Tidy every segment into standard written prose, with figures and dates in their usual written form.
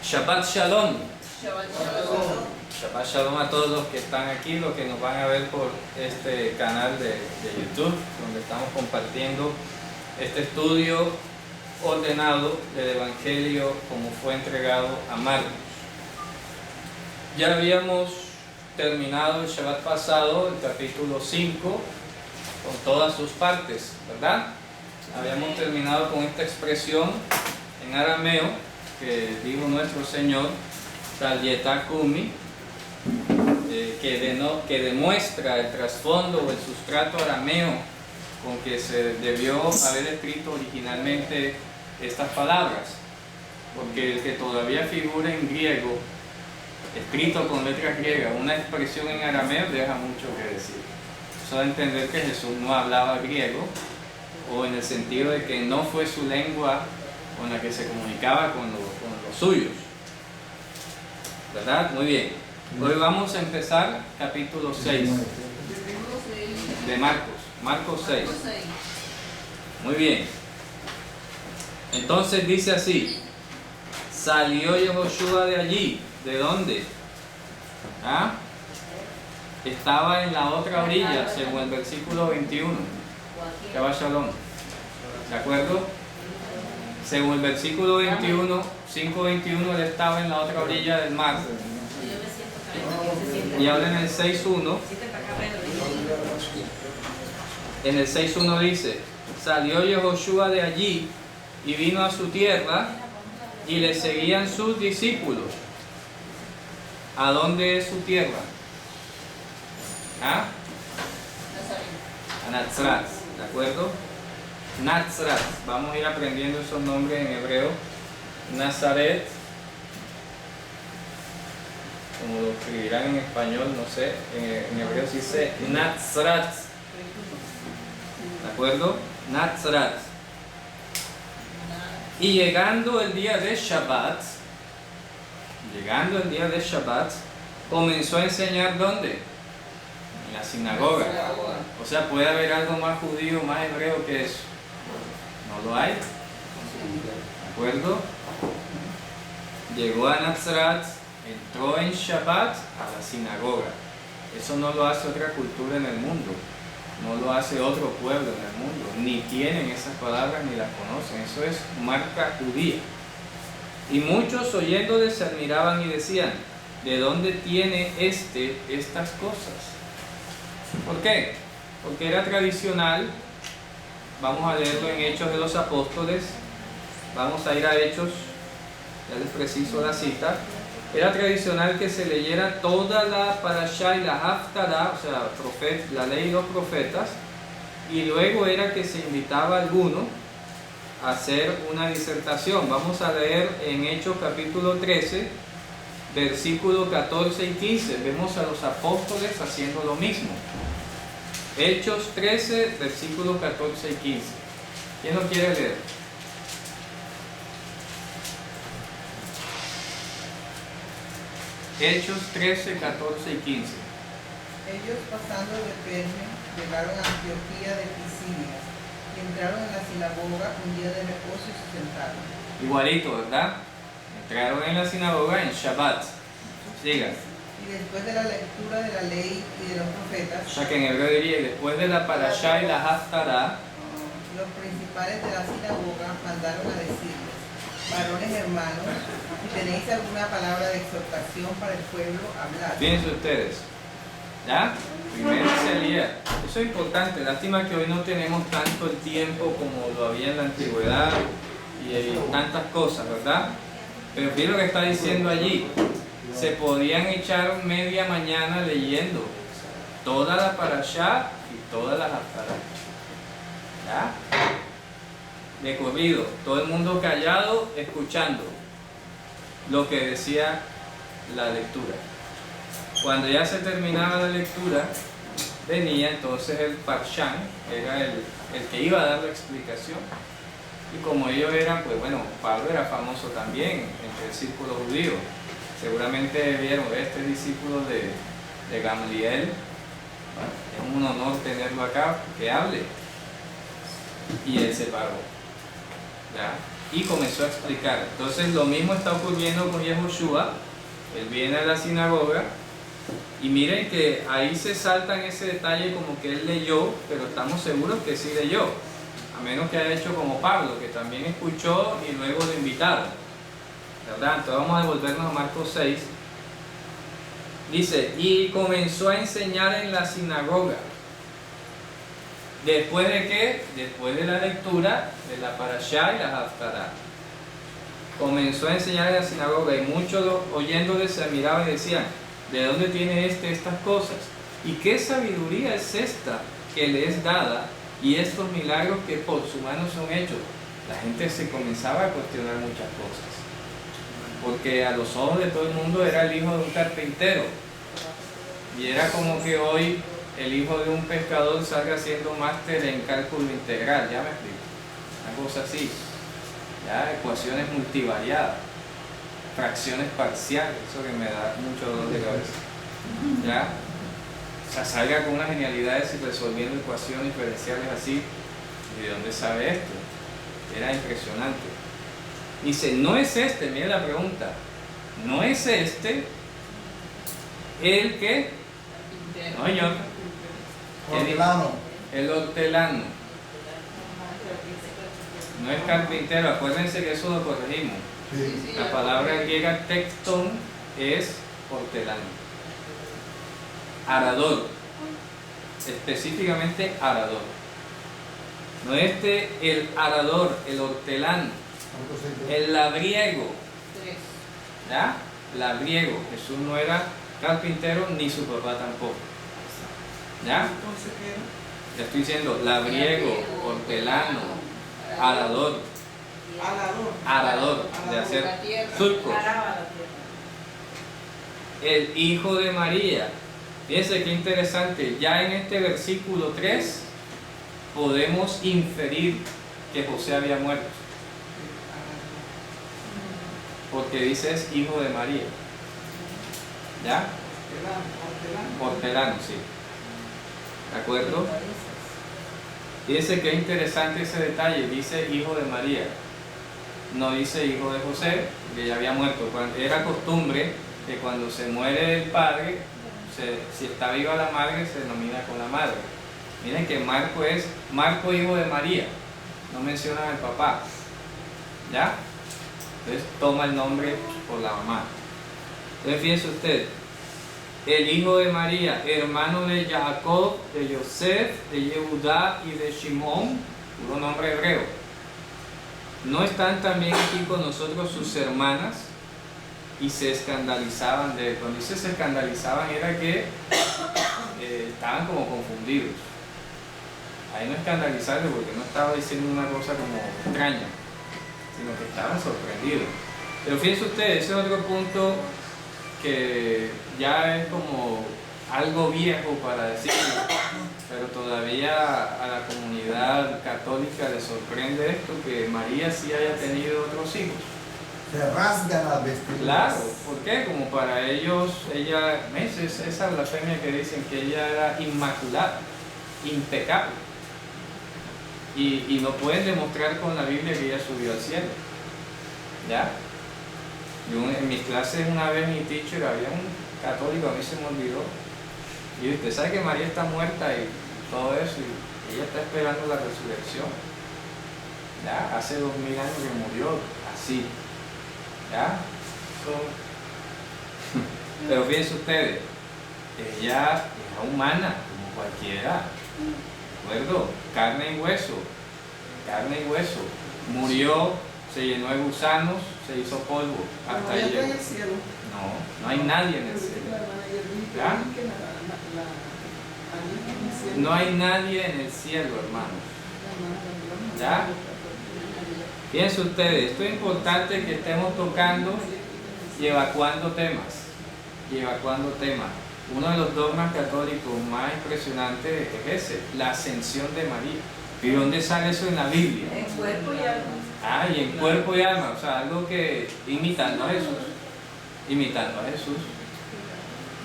Shabbat Shalom. Shabbat Shalom. Shabbat Shalom a todos los que están aquí, los que nos van a ver por este canal de YouTube, donde estamos compartiendo este estudio ordenado del Evangelio como fue entregado a Marcos. Ya habíamos terminado el Shabbat pasado, el capítulo 5, con todas sus partes, ¿verdad? Habíamos terminado con esta expresión en arameo que dijo nuestro Señor, Talyetá Kumi, que demuestra el trasfondo o el sustrato arameo con que se debió haber escrito originalmente estas palabras, porque el que todavía figura en griego, escrito con letras griegas, una expresión en arameo deja mucho que decir. Eso da a entender que Jesús no hablaba griego, o en el sentido de que no fue su lengua con la que se comunicaba con los suyos, ¿verdad? Muy bien. Hoy vamos a empezar capítulo 6 de Marcos 6. Muy bien. Entonces dice así: salió Yehoshua de allí. ¿De dónde? ¿Ah? Estaba en la otra orilla, según el versículo 21. Shabbat Shalom. ¿De acuerdo? Según el versículo 21, 5:21, él estaba en la otra orilla del mar. Y ahora en el 6:1, en el 6:1 dice: salió Yehoshua de allí y vino a su tierra y le seguían sus discípulos. ¿A dónde es su tierra? ¿Ah? A Nazaret, ¿de acuerdo? Nazaret, vamos a ir aprendiendo esos nombres en hebreo. Nazaret, como lo escribirán en español, no sé, en hebreo se dice Nazaret, ¿de acuerdo? Nazaret. Y llegando el día de Shabbat, comenzó a enseñar ¿dónde? En la sinagoga. O sea, puede haber algo más judío, más hebreo que eso. ¿No lo hay? ¿De acuerdo? Llegó a Nazaret, entró en Shabbat a la sinagoga. Eso no lo hace otra cultura en el mundo, no lo hace otro pueblo en el mundo, ni tienen esas palabras ni las conocen. Eso es marca judía. Y muchos oyéndole se admiraban y decían: ¿de dónde tiene estas cosas? ¿Por qué? Porque era tradicional. Vamos a leerlo en Hechos de los Apóstoles. Vamos a ir a Hechos, ya les preciso la cita. Era tradicional que se leyera toda la Parashá y la Haftará, o sea, la ley y los profetas, y luego era que se invitaba a alguno a hacer una disertación. Vamos a leer en Hechos capítulo 13, versículos 14 y 15. Vemos a los apóstoles haciendo lo mismo. Hechos 13, versículos 14 y 15. ¿Quién lo quiere leer? Hechos 13, 14 y 15. Ellos, pasando de Perge, llegaron a Antioquía de Pisidia y entraron en la sinagoga un día de reposo y se sentaron. Igualito, ¿verdad? Entraron en la sinagoga en Shabbat. Siga. Y después de la lectura de la ley y de los profetas, O sea que en hebreo diría, después de la Parashá y la Haftará, los principales de la sinagoga mandaron a decirles: varones hermanos, si tenéis alguna palabra de exhortación para el pueblo, hablad. fíjense ustedes, ¿ya? Primero se leía. Eso es importante. Lástima que hoy no tenemos tanto el tiempo como lo había en la antigüedad y tantas cosas, ¿verdad? Pero fíjense lo que está diciendo allí. Se podían echar media mañana leyendo toda la Parashá y todas las Haftará, ¿ya? De corrido, todo el mundo callado, escuchando lo que decía la lectura. Cuando ya se terminaba la lectura, venía entonces el Parshan, era el que iba a dar la explicación. Y como ellos eran, pues bueno, Pablo era famoso también entre el círculo judío. Seguramente vieron, este discípulo de Gamaliel, es un honor tenerlo acá, que hable. Y él se paró, ¿ya? y comenzó a explicar. Entonces lo mismo está ocurriendo con Yehoshua. Él viene a la sinagoga y miren que ahí se saltan ese detalle como que él leyó, pero estamos seguros que sí leyó, a menos que haya hecho como Pablo, que también escuchó y luego lo invitaron, ¿verdad? Entonces vamos a devolvernos a Marcos 6. Dice, y comenzó a enseñar en la sinagoga. ¿Después de qué? Después de la lectura de la Parashá y la Haftará. Comenzó a enseñar en la sinagoga y muchos oyéndole se admiraban y decían, ¿de dónde tiene estas cosas? ¿Y qué sabiduría es esta que le es dada y estos milagros que por su mano son hechos? La gente se comenzaba a cuestionar muchas cosas, porque a los ojos de todo el mundo era el hijo de un carpintero, y era como que hoy el hijo de un pescador salga haciendo máster en cálculo integral, ya me explico, una cosa así, ya, ecuaciones multivariadas, fracciones parciales, eso que me da mucho dolor de cabeza, ya, o sea, salga con unas genialidades y resolviendo ecuaciones diferenciales así. ¿Y de dónde sabe esto? Era impresionante. Dice, no es este, mire la pregunta, no es este el que, no señor, Hortelano. el hortelano, no es carpintero, acuérdense que eso lo corregimos. Sí. La palabra griega tectón es hortelano, arador, específicamente arador. No el arador, el hortelano, el labriego, ¿ya? Labriego. Jesús no era carpintero ni su papá tampoco, ¿ya? Ya estoy diciendo labriego, hortelano, arador, de hacer surcos. El hijo de María. Fíjense qué interesante, ya en este versículo 3 podemos inferir que José había muerto, porque dice es hijo de María, ¿ya? Hortelano, sí, ¿de acuerdo? Fíjense qué interesante ese detalle, dice hijo de María, no dice hijo de José, que ya había muerto. Era costumbre que cuando se muere el padre, si está viva la madre, se denomina con la madre. Miren que Marco es Marco hijo de María, no mencionan al papá, ¿ya? Entonces toma el nombre por la mamá. Entonces fíjense usted, el hijo de María, hermano de Jacob, de Yosef, de Yehudá y de Shimón, puro nombre hebreo. ¿No están también aquí con nosotros sus hermanas? Y se escandalizaban de él. Cuando dice se escandalizaban era que estaban como confundidos. Ahí no escandalizarse porque no estaba diciendo una cosa como extraña, sino que estaban sorprendidos. Pero fíjense ustedes, ese es otro punto que ya es como algo viejo para decirlo, pero todavía a la comunidad católica le sorprende esto, que María sí haya tenido otros hijos. Se rasgan las vestiduras. Claro, ¿por qué? Como para ellos, ella, esa blasfemia que dicen que ella era inmaculada, impecable. Y no pueden demostrar con la Biblia que ella subió al cielo. ¿Ya? Yo en mis clases una vez mi teacher, había un católico, a mí se me olvidó. Y usted sabe que María está muerta y todo eso, y ella está esperando la resurrección. ¿Ya? Hace 2000 años que murió, así. ¿Ya? Pero fíjense ustedes, ella era humana, como cualquiera, ¿de acuerdo? Carne y hueso, murió, se llenó de gusanos, se hizo polvo, hasta ahí llegó. No hay nadie en el cielo. ¿Ya? No hay nadie en el cielo, hermanos. ¿Ya? Fíjense ustedes, esto es importante que estemos tocando y evacuando temas. Uno de los dogmas católicos más impresionantes es ese, la ascensión de María. ¿Y dónde sale eso en la Biblia? En cuerpo y alma. Y en cuerpo y alma, o sea, algo que imitando a Jesús.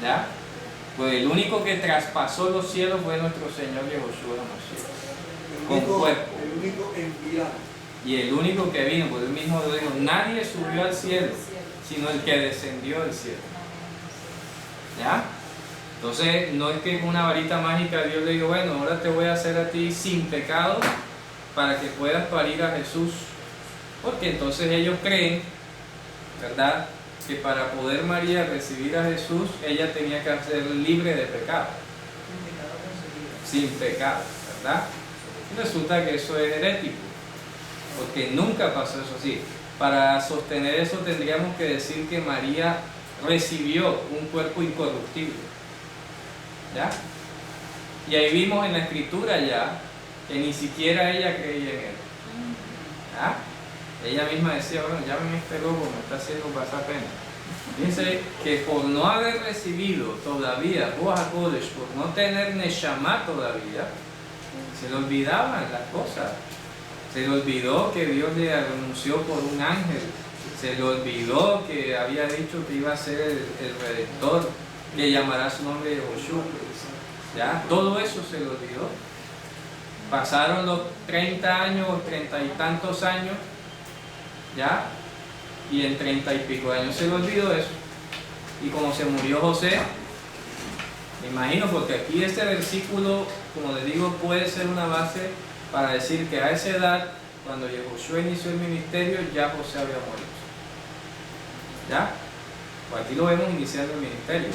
¿Ya? Pues el único que traspasó los cielos fue nuestro Señor Yehoshua Mashiach. Con cuerpo. El único enviado. Y el único que vino, pues él mismo lo dijo, nadie subió al cielo, sino el que descendió del cielo. ¿Ya? Entonces, no es que con una varita mágica Dios le dijo, bueno, ahora te voy a hacer a ti sin pecado para que puedas parir a Jesús. Porque entonces ellos creen, ¿verdad?, que para poder María recibir a Jesús, ella tenía que ser libre de pecado. Sin pecado, ¿verdad? Y resulta que eso es herético, porque nunca pasó eso así. Para sostener eso tendríamos que decir que María recibió un cuerpo incorruptible. ¿Ya? Y ahí vimos en la escritura ya que ni siquiera ella creía en él. ¿Ya? Ella misma decía, bueno, llámeme este loco, me está haciendo pasar pena. Dice que por no haber recibido todavía Ruach HaKodesh, por no tener Neshama todavía, se le olvidaban las cosas. Se le olvidó que Dios le anunció por un ángel. Se le olvidó que había dicho que iba a ser el Redentor, que llamará su nombre Yehoshua. ¿Ya? Todo eso se le olvidó. Pasaron los 30 años, 30 y tantos años, ¿ya? Y en 30 y pico de años se le olvidó eso. Y como se murió José, me imagino, porque aquí este versículo, como les digo, puede ser una base para decir que a esa edad, cuando Yehoshua inició el ministerio, ya José había muerto. ¿Ya? Pues aquí lo vemos iniciando el ministerio.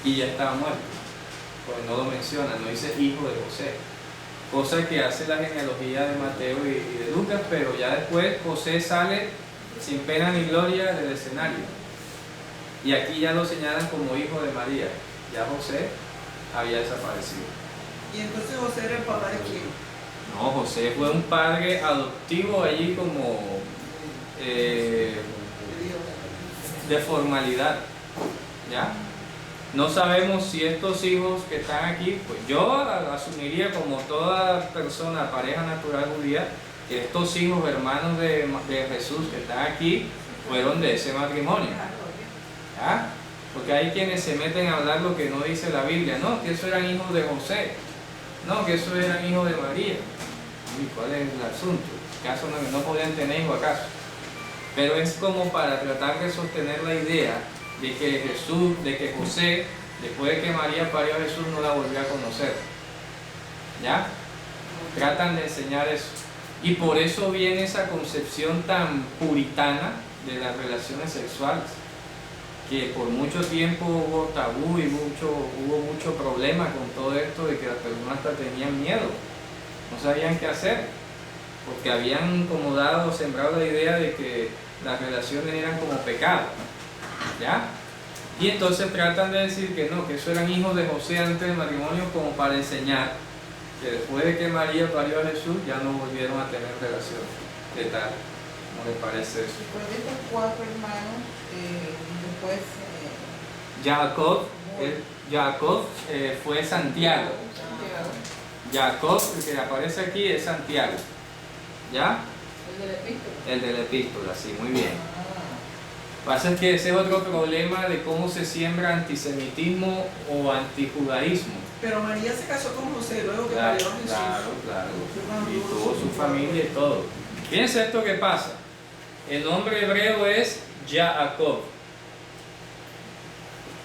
Y ya estaba muerto. Pues no lo menciona, no dice hijo de José. Cosa que hace la genealogía de Mateo y de Lucas, pero ya después José sale sin pena ni gloria del escenario. Y aquí ya lo señalan como hijo de María. Ya José había desaparecido. ¿Y entonces José era el papá de quién? No, José fue un padre adoptivo allí como de formalidad. ¿Ya? No sabemos si estos hijos que están aquí, pues yo asumiría como toda persona, pareja natural judía, que estos hijos hermanos de Jesús que están aquí fueron de ese matrimonio. ¿Ya? Porque hay quienes se meten a hablar lo que no dice la Biblia. No, que eso eran hijos de José. No, que eso eran hijos de María. ¿Y cuál es el asunto? ¿Acaso no podían tener hijos acaso? Pero es como para tratar de sostener la idea de que José, después de que María parió a Jesús, no la volvió a conocer. ¿Ya? Tratan de enseñar eso. Y por eso viene esa concepción tan puritana de las relaciones sexuales, que por mucho tiempo hubo tabú y hubo mucho problema con todo esto, de que las personas hasta tenían miedo, no sabían qué hacer, porque habían sembrado la idea de que las relaciones eran como pecado. ¿Ya? Y entonces tratan de decir que no, que eso eran hijos de José antes del matrimonio, como para enseñar que después de que María parió a Jesús ya no volvieron a tener relaciones. ¿Qué tal? ¿No les parece eso? Después de estos 4 hermanos, después... Jacob fue Santiago. Jacob, el que aparece aquí, es Santiago. ¿Ya? El de la epístola. El de la epístola, sí, muy bien. Pasa que ese es otro problema de cómo se siembra antisemitismo o antijudaísmo. Pero María se casó con José luego que Claro, parió a Jesús. claro. Y tuvo su familia y todo. Fíjense esto que pasa. El nombre hebreo es Jacob.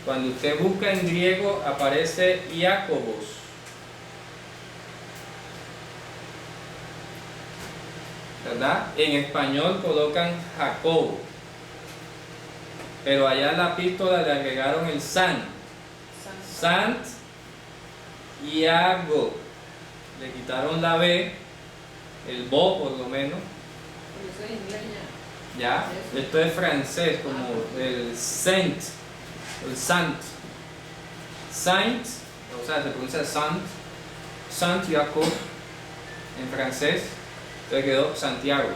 Cuando usted busca en griego aparece Jacobos. ¿Verdad? En español colocan Jacobo. Pero allá en la epístola le agregaron el Sant. Sant Iago. Le quitaron la B, el Bo por lo menos. Pero eso es inglés Ya, esto es francés, como el Saint, el Sant. Saint, o sea, se pronuncia Sant, Sant Jacob en francés, entonces quedó Santiago.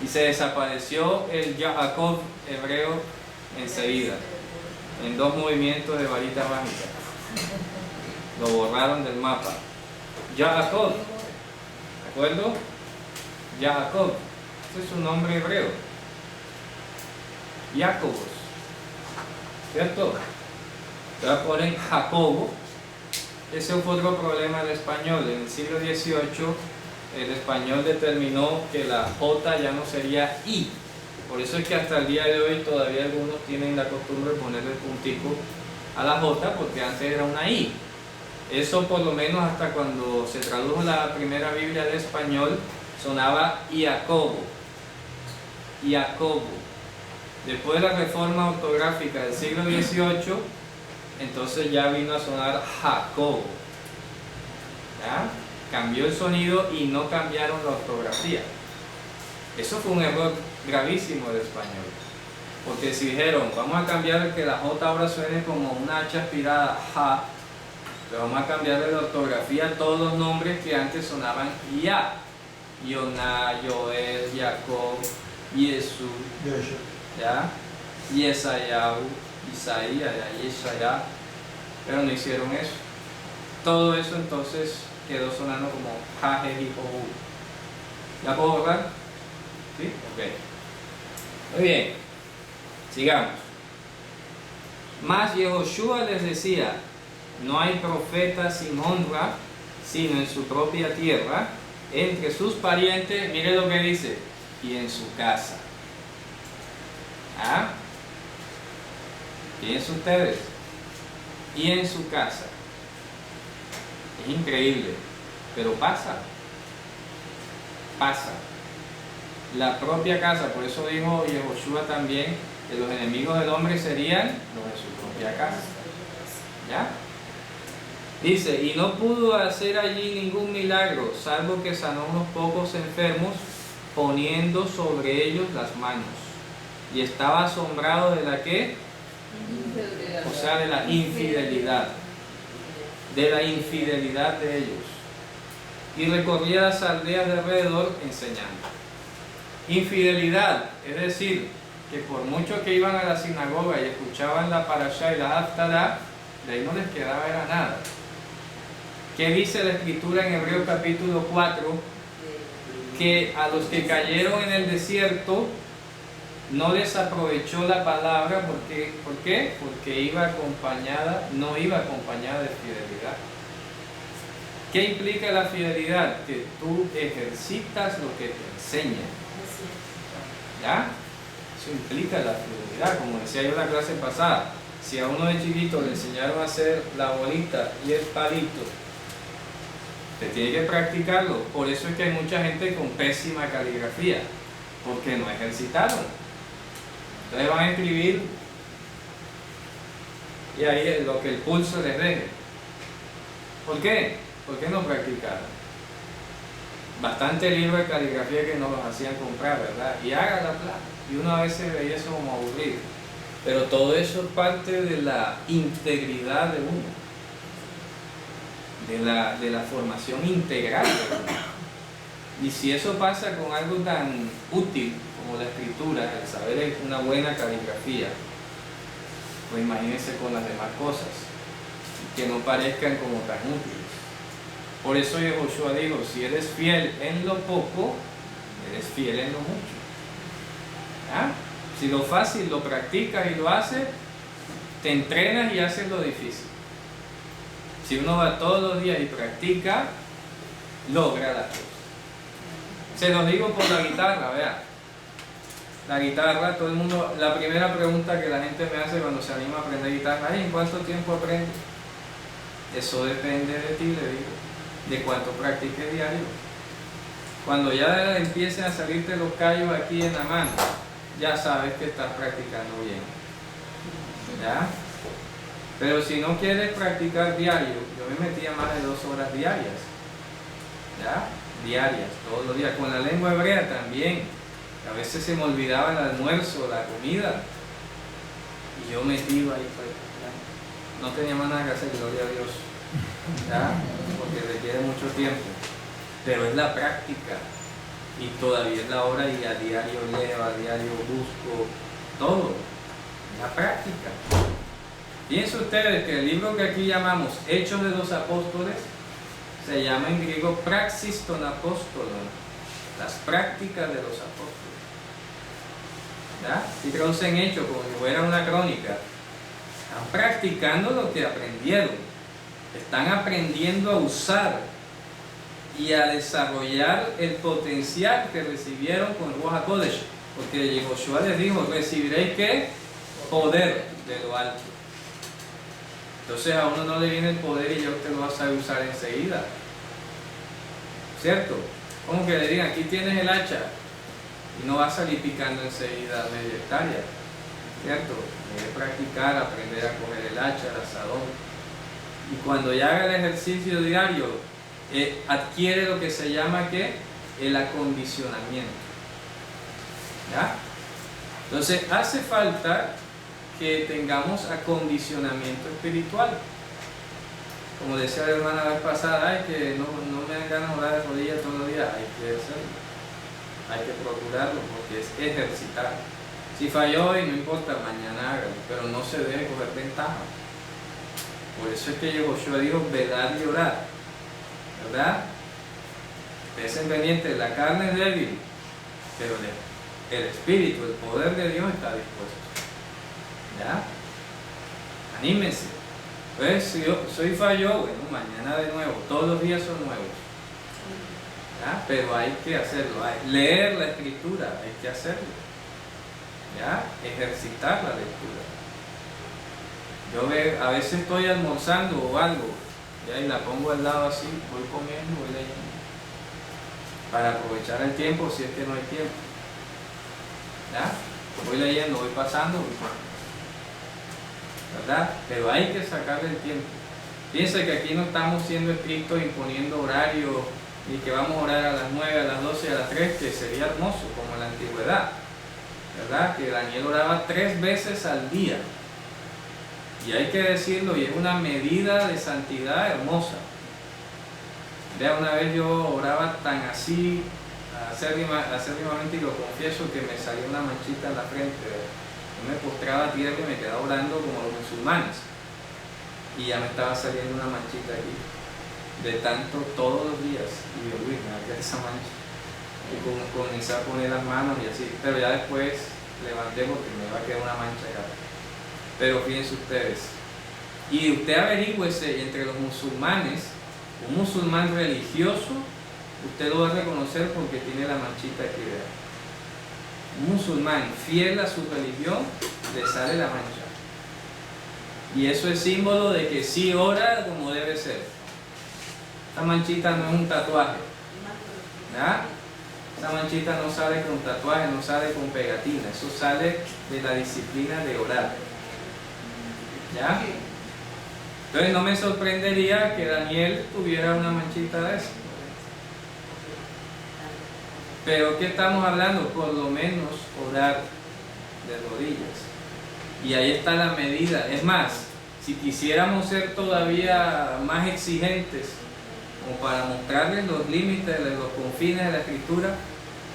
Y se desapareció el Jacob hebreo enseguida, en 2 movimientos de varita mágica. Lo borraron del mapa. Jacob, ¿de acuerdo? Jacob, ese es su nombre hebreo. Jacobos, ¿cierto? Entonces ponen Jacobo. Ese fue otro problema del español. En el siglo XVIII el español determinó que la J ya no sería I. Por eso es que hasta el día de hoy todavía algunos tienen la costumbre de ponerle el puntico a la J, porque antes era una I. Eso por lo menos hasta cuando se tradujo la primera Biblia de español sonaba Iacobo. Iacobo. Después de la reforma ortográfica del siglo XVIII, entonces ya vino a sonar Jacobo. ¿Ya? Cambió el sonido y no cambiaron la ortografía. Eso fue un error gravísimo del español. Porque si dijeron, vamos a cambiar que la J ahora suene como una H aspirada, ja, pero vamos a cambiarle la ortografía a todos los nombres que antes sonaban ya. Yoná, Joel, Jacob, Jesús, ¿ya? Yesayahu, Isaías, Yesaya, pero no hicieron eso. Todo eso entonces quedó sonando como Jaje y Johu. ¿Ya puedo borrar? ¿Sí? Ok. Muy bien. Sigamos. Mas Yehoshua les decía, no hay profeta sin honra, sino en su propia tierra, entre sus parientes, mire lo que dice, y en su casa. ¿Ah? Fíjense ustedes, y en su casa. Es increíble, pero pasa. Pasa. La propia casa, por eso dijo Yehoshua también, que los enemigos del hombre serían los de su propia casa. ¿Ya? Dice, y no pudo hacer allí ningún milagro, salvo que sanó unos pocos enfermos, poniendo sobre ellos las manos. Y estaba asombrado de la ¿qué? O sea, de la infidelidad. De la infidelidad de ellos. Y recorría las aldeas de alrededor enseñando. Infidelidad, es decir, que por mucho que iban a la sinagoga y escuchaban la parashá y la haftará, de ahí no les quedaba era nada. ¿Qué dice la escritura en Hebreos capítulo 4? Que a los que cayeron en el desierto no les aprovechó la palabra, porque, ¿por qué? Porque no iba acompañada de fidelidad. ¿Qué implica la fidelidad? Que tú ejercitas lo que te enseñan. ¿Ya? Eso implica la fidelidad, como decía yo en la clase pasada. Si a uno de chiquito le enseñaron a hacer la bolita y el palito, te tiene que practicarlo. Por eso es que hay mucha gente con pésima caligrafía, porque no ejercitaron. Entonces van a escribir y ahí es lo que el pulso les deje. ¿Por qué? ¿Por qué no practicaron? Bastante libros de caligrafía que nos los hacían comprar, ¿verdad? Y haga la plata. Y uno a veces veía eso como aburrido. Pero todo eso es parte de la integridad de uno. De la formación integral de uno. Y si eso pasa con algo tan útil como la escritura, el saber una buena caligrafía, pues imagínense con las demás cosas, que no parezcan como tan útiles. Por eso Yehoshua dijo, si eres fiel en lo poco, eres fiel en lo mucho. ¿Ah? Si lo fácil lo practicas y lo haces, te entrenas y haces lo difícil. Si uno va todos los días y practica, logra las cosas. Se los digo por la guitarra, vean. La guitarra, todo el mundo, la primera pregunta que la gente me hace cuando se anima a aprender guitarra, ¿en cuánto tiempo aprendes? Eso depende de ti, le digo, de cuánto practiques diario. Cuando ya empiecen a salirte los callos aquí en la mano, ya sabes que estás practicando bien. ¿Ya? Pero si no quieres practicar diario, yo me metía más de 2 horas diarias. ¿Ya? Diarias, todos los días. Con la lengua hebrea también. A veces se me olvidaba el almuerzo, la comida. Y yo metido ahí, pues, ¿ya? No tenía más nada que hacer, gloria a Dios. ¿Ya? Porque requiere mucho tiempo. Pero es la práctica. Y todavía es la hora y a diario leo, a diario busco, todo. La práctica. Piensen ustedes que el libro que aquí llamamos Hechos de los Apóstoles se llama en griego Praxis ton Apostolon, las prácticas de los apóstoles. ¿Ya? Si traducen hechos como si fuera una crónica, están practicando lo que aprendieron, están aprendiendo a usar y a desarrollar el potencial que recibieron con Ruach HaKodesh. Porque Josué les dijo, recibiréis ¿qué? Poder de lo alto. Entonces a uno no le viene el poder y ya usted lo va a saber usar enseguida. ¿Cierto? Como que le digan, aquí tienes el hacha y no va a salir picando enseguida media hectárea. ¿Cierto? Debe practicar, aprender a coger el hacha, el asadón. Y cuando ya haga el ejercicio diario, adquiere lo que se llama ¿qué? El acondicionamiento. ¿Ya? Entonces hace falta que tengamos acondicionamiento espiritual. Como decía la hermana la vez pasada, ay, que no me dan ganas de orar de rodillas todos los días. Hay que hacerlo, hay que procurarlo porque es ejercitar. Si falló hoy, no importa, mañana hágalo, pero no se debe coger ventaja. Por eso es que Josué dijo, velad y orad, ¿verdad? Estén pendientes, la carne es débil, pero el espíritu, el poder de Dios está dispuesto. ¿Ya? Anímense. Pues si hoy falló, bueno, mañana de nuevo, todos los días son nuevos. ¿Ya? Pero hay que hacerlo, leer la escritura, hay que hacerlo. ¿Ya? Ejercitar la lectura. Yo a veces estoy almorzando o algo, ¿ya? Y la pongo al lado así, voy comiendo, voy leyendo. Para aprovechar el tiempo si es que no hay tiempo. ¿Ya? Voy leyendo, voy pasando, ¿verdad? Pero hay que sacarle el tiempo. Piensa que aquí no estamos siendo estrictos imponiendo horario, ni que vamos a orar a las 9, a las 12 y a las 3, que sería hermoso, como en la antigüedad, ¿verdad? Que Daniel oraba 3 veces al día. Y hay que decirlo, y es una medida de santidad hermosa. Vea, una vez yo oraba tan así, acérdimamente, y lo confieso, que me salió una manchita en la frente. Yo me postraba a tierra y me quedaba orando como los musulmanes. Y ya me estaba saliendo una manchita aquí. De tanto todos los días. Y yo, uy, me va a quedar esa mancha. Y comencé a poner las manos y así. Pero ya después levanté porque me va a quedar una mancha acá. Pero fíjense ustedes. Y usted averígüese entre los musulmanes. Un musulmán religioso, usted lo va a reconocer porque tiene la manchita aquí, ¿verdad? Un musulmán fiel a su religión, le sale la mancha. Y eso es símbolo de que sí ora como debe ser. Esta manchita no es un tatuaje, ¿verdad? Esta manchita no sale con tatuaje, no sale con pegatina, eso sale de la disciplina de orar. ¿Ya? Entonces no me sorprendería que Daniel tuviera una manchita de eso. Pero ¿qué estamos hablando? Por lo menos orar de rodillas. Y ahí está la medida. Es más, si quisiéramos ser todavía más exigentes, como para mostrarles los límites, los confines de la escritura,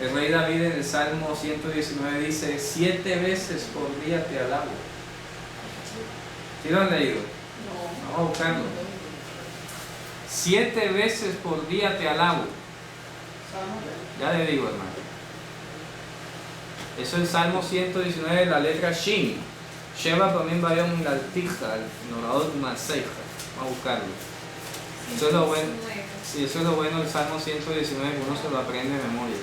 el rey David en el Salmo 119 dice, 7 veces por día te alabo. ¿Sí lo han leído? No. Vamos a buscarlo. 7 veces por día te alabo. Ya le digo, hermano. Eso es el Salmo 119, la letra Shin. Sheba también va a un galtija, noradot maseja. Vamos a buscarlo. Eso es lo bueno. Sí, eso es lo bueno del Salmo 119, que uno se lo aprende de memoria.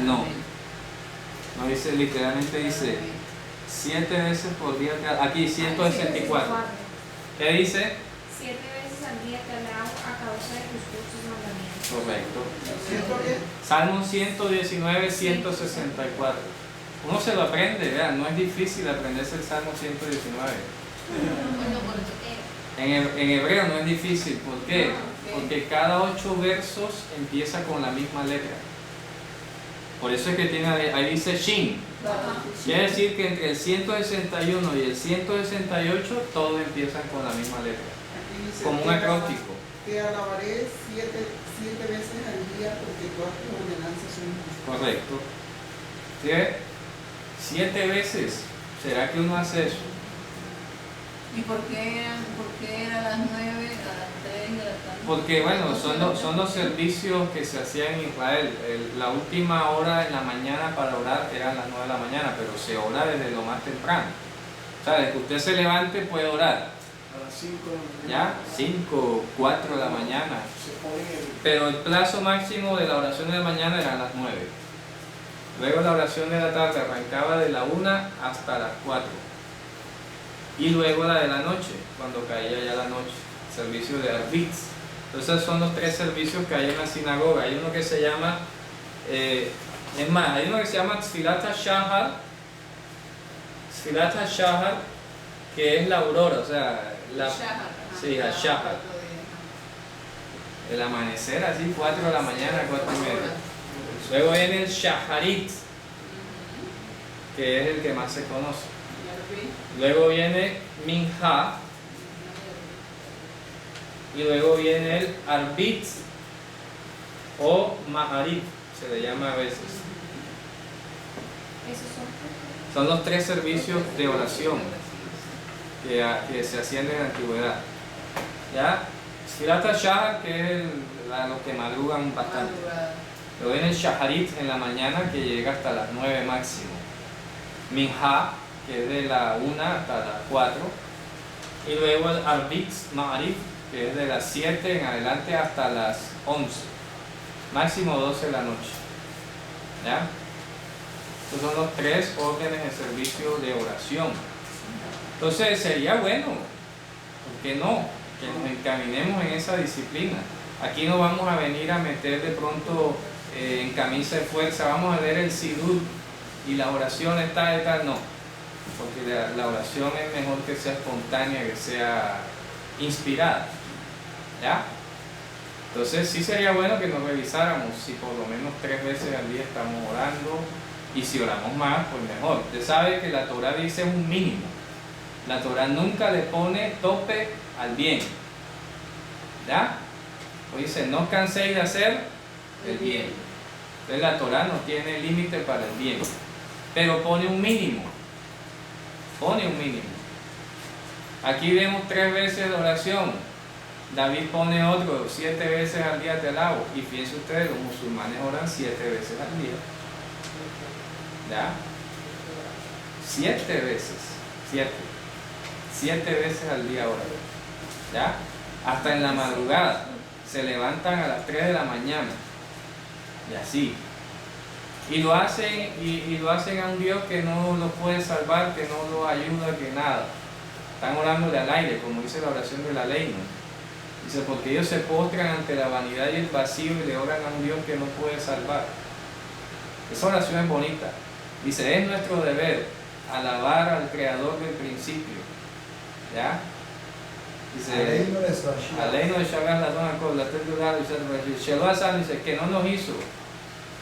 No. No dice, literalmente dice 7 veces por día. Aquí 164. ¿Qué dice? 7 veces al día te alabo a causa de tus justos mandamientos. Correcto. Salmo 119, 164. Uno se lo aprende, vean, no es difícil aprenderse el Salmo 119. En hebreo no es difícil, ¿por qué? Porque cada 8 versos empieza con la misma letra. Por eso es que tiene, ahí dice Shin. Quiere decir que entre el 161 y el 168 todos empiezan con la misma letra. Como un acróstico. Te alabaré 7 veces al día porque todas tus ordenanzas son justas. Correcto. ¿Sí? 7 veces. ¿Será que uno hace eso? ¿Y por qué era a las 9, a las 3? Porque bueno, son los servicios que se hacían en Israel. La última hora en la mañana para orar era a las 9 de la mañana, pero se ora desde lo más temprano. O sea, desde que usted se levante puede orar. A las 5 de la mañana. ¿Ya? 5, 4 de la mañana. Se pone Pero el plazo máximo de la oración de la mañana era a las 9. Luego la oración de la tarde arrancaba de la 1 hasta las 4. Y luego la de la noche, cuando caía ya la noche, servicio de arbitz. Entonces son los 3 servicios que hay en la sinagoga. Hay uno que se llama, es más, hay uno que se llama Tfilat HaShahar, que es la aurora, o sea, sí, HaShahar. El amanecer, así 4 de la mañana, 4:30. Luego viene el Shaharit, que es el que más se conoce. Luego viene Minha. Y luego viene el Arbitz o Maharib, se le llama a veces. Esos Son los 3 servicios de oración que se hacían en la antigüedad. ¿Ya? Tfilat HaShahar, que es los que madrugan bastante. Luego viene el Shaharit en la mañana, que llega hasta las 9 máximo. Minha, que es de la 1 hasta las 4. Y luego el Arbitz, Ma'arif, que es de las 7 en adelante hasta las 11. Máximo 12 de la noche. ¿Ya? Estos son los 3 órdenes de servicio de oración. Entonces sería bueno, ¿por qué no?, que nos encaminemos en esa disciplina. Aquí no vamos a venir a meter de pronto en camisa de fuerza, vamos a leer el Sidur y la oración está y tal, no. Porque la oración es mejor que sea espontánea, que sea inspirada. ¿Ya? Entonces sí sería bueno que nos revisáramos si por lo menos 3 veces al día estamos orando, y si oramos más, pues mejor. Usted sabe que la Torah dice un mínimo. La Torah nunca le pone tope al bien. ¿Ya? Pues dice, no canséis de hacer el bien. Entonces la Torah no tiene límite para el bien, pero pone un mínimo. Pone un mínimo. Aquí vemos 3 veces de oración. David pone otro, 7 veces al día te alabo. Y fíjense ustedes, los musulmanes oran 7 veces al día. ¿Ya? 7 veces. 7 veces al día oran. ¿Ya? Hasta en la madrugada. Se levantan a las 3 de la mañana. Y así. Y lo hacen, y lo hacen a un Dios que no los puede salvar, que no los ayuda, que nada. Están orándole al aire, como dice la oración de la ley, ¿no? Dice, porque ellos se postran ante la vanidad y el vacío y le oran a un Dios que no puede salvar. Esa oración es bonita. Dice, es nuestro deber alabar al Creador del principio. ¿Ya? Dice, Aleino de Shagas la zona con la dice que no nos hizo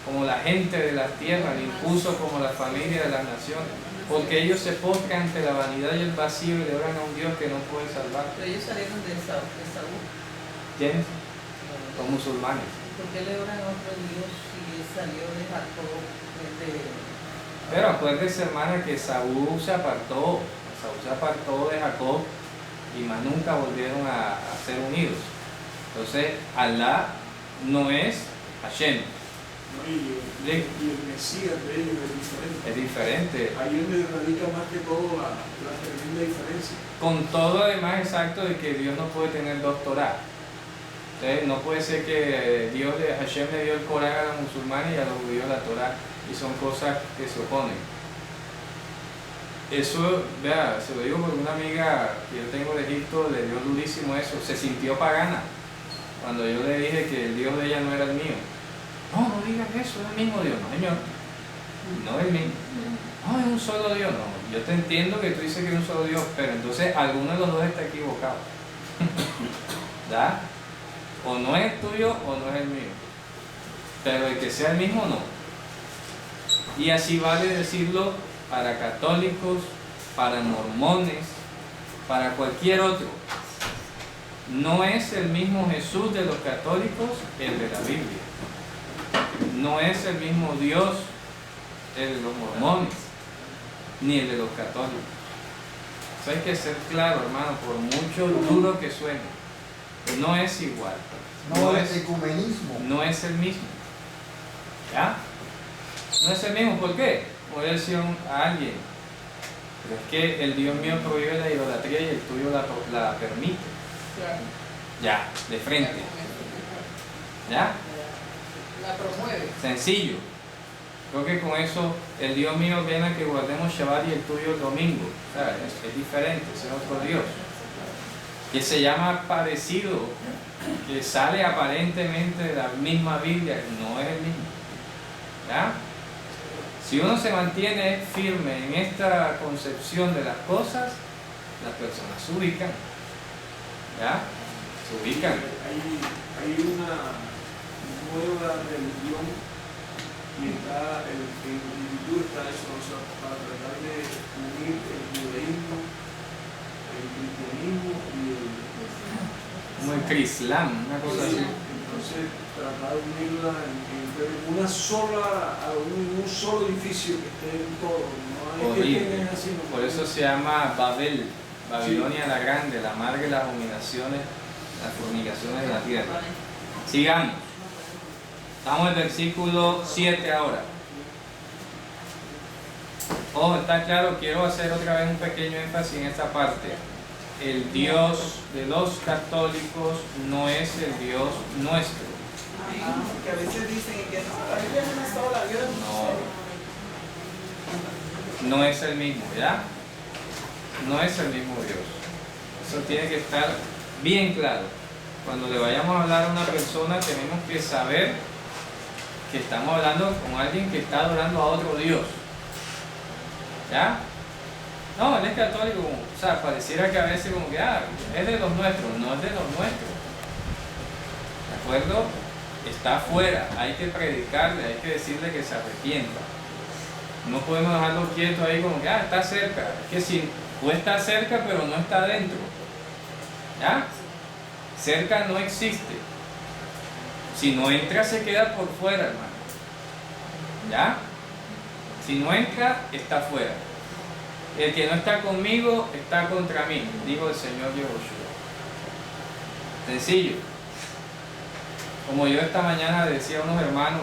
como la gente de las tierras, ni puso como la familia de las naciones, porque ellos se postran ante la vanidad y el vacío y le oran a un Dios que no puede salvar. Pero ellos salieron de Saúl. ¿Quiénes? Los musulmanes. ¿Por qué le oran a otro Dios si él salió de Jacob? Pero acuérdese, hermana, que Saúl se apartó de Jacob y más nunca volvieron a ser unidos. Entonces, Alá no es Hashem. Y el Mesías de ellos es diferente. Es diferente. Ahí es donde radica más que todo la tremenda diferencia. Con todo además exacto de que Dios no puede tener 2 Torah. Entonces, no puede ser que Hashem le dio el Corán a los musulmanes y a los judíos la Torah, y son cosas que se oponen. Eso, vea, se lo digo porque una amiga que yo tengo de Egipto le dio durísimo eso, se sintió pagana cuando yo le dije que el Dios de ella no era el mío. No, no digas eso, es el mismo Dios. No, señor, no es el mismo. No, es un solo Dios. No, yo te entiendo que tú dices que es un solo Dios, pero entonces alguno de los dos está equivocado. ¿Ya? O no es tuyo o no es el mío. Pero el que sea el mismo, no. Y así vale decirlo para católicos, para mormones, para cualquier otro. No es el mismo Jesús de los católicos el de la Biblia. No es el mismo Dios el de los mormones, ni el de los católicos. Eso hay que ser claro, hermano, por mucho duro que suene. no es igual. No es ecumenismo. No es el mismo. ¿Ya? No es el mismo. ¿Por qué? Voy a decir a alguien, pero es que el Dios mío prohíbe la idolatría y el tuyo la permite. Claro. Ya, de frente. ¿Ya? La promueve. Sencillo. Creo que con eso el Dios mío viene a que guardemos Shabbat y el tuyo el domingo. O sea, es diferente, ese es otro Dios. Que se llama parecido, que sale aparentemente de la misma Biblia, no es el mismo. ¿Ya? Si uno se mantiene firme en esta concepción de las cosas, las personas se ubican. ¿Ya? Se ubican. Hay una nueva religión y está, el YouTube está eso, o sea, para tratar de unir el judaísmo, el cristianismo y el Como el Crislam, una cosa así. entonces tratar de unirla en una sola, en un solo edificio que esté en todo, no hay que Horrible. tener así, no. Por eso se llama Babel, Babilonia la Grande, la madre de las abominaciones, las fornicaciones de la tierra. Sigamos. Estamos en el versículo 7 ahora. Oh, está claro, quiero hacer otra vez un pequeño énfasis en esta parte. El Dios de los católicos no es el Dios nuestro. Que a veces dicen que no, la Biblia es una sola, Dios es un No, no es el mismo, ¿ya? No es el mismo Dios. Eso tiene que estar bien claro. Cuando le vayamos a hablar a una persona, tenemos que saber que estamos hablando con alguien que está adorando a otro Dios. ¿Ya? No, él es católico, o sea, pareciera que a veces como que, es de los nuestros, no es de los nuestros. ¿De acuerdo? Está afuera, hay que predicarle, hay que decirle que se arrepienta. No podemos dejarlo quieto ahí como que, está cerca. Es que si, o está cerca pero no está dentro. ¿Ya? Cerca no existe. Si no entra, se queda por fuera, hermano. ¿Ya? Si no entra, está fuera. El que no está conmigo, está contra mí, dijo el Señor Yahushua. Sencillo. Como yo esta mañana decía a unos hermanos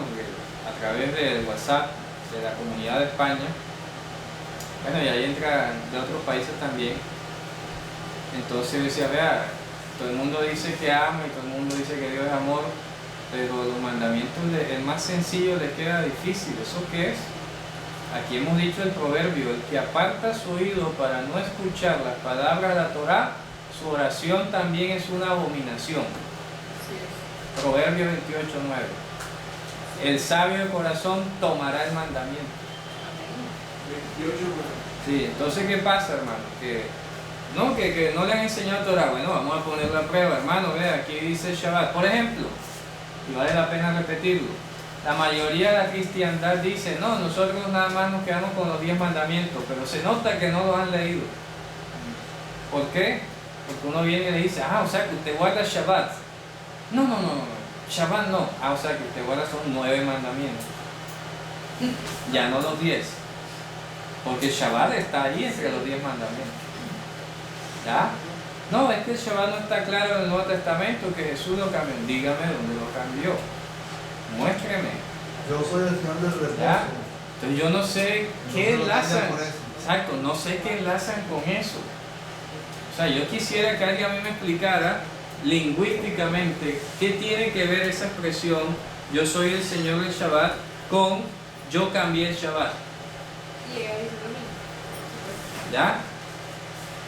a través del WhatsApp de la comunidad de España, bueno, y ahí entra de otros países también. Entonces yo decía, vea, todo el mundo dice que ama y todo el mundo dice que Dios es amor, pero los mandamientos, el más sencillo les queda difícil. ¿Eso qué es? Aquí hemos dicho el proverbio, el que aparta su oído para no escuchar las palabras de la Torá, su oración también es una abominación. Proverbio 28:9. El sabio de corazón tomará el mandamiento. 28, Sí, entonces ¿qué pasa, hermano? Que no le han enseñado Torah. Bueno, vamos a ponerlo a prueba, hermano. Vea, aquí dice Shabbat. Por ejemplo, y vale la pena repetirlo, la mayoría de la cristiandad dice, no, nosotros nada más nos quedamos con los 10 mandamientos, pero se nota que no los han leído. ¿Por qué? Porque uno viene y le dice, o sea que usted guarda Shabbat. No, Shabbat no. O sea que usted guarda son 9 mandamientos. Ya no los 10. Porque Shabbat está ahí entre los 10 mandamientos. ¿Ya? No, es que el Shabbat no está claro en el Nuevo Testamento, que Jesús lo cambió. Dígame dónde lo cambió. Muéstreme. Yo soy el Señor del reposo. ¿Ya? Entonces yo no sé qué No se lo enlazan. cambian por eso. Exacto, no sé qué enlazan con eso. O sea, yo quisiera que alguien a mí me explicara lingüísticamente qué tiene que ver esa expresión, yo soy el Señor del Shabbat, con yo cambié el Shabbat. Y ella dice lo mismo. ¿Ya?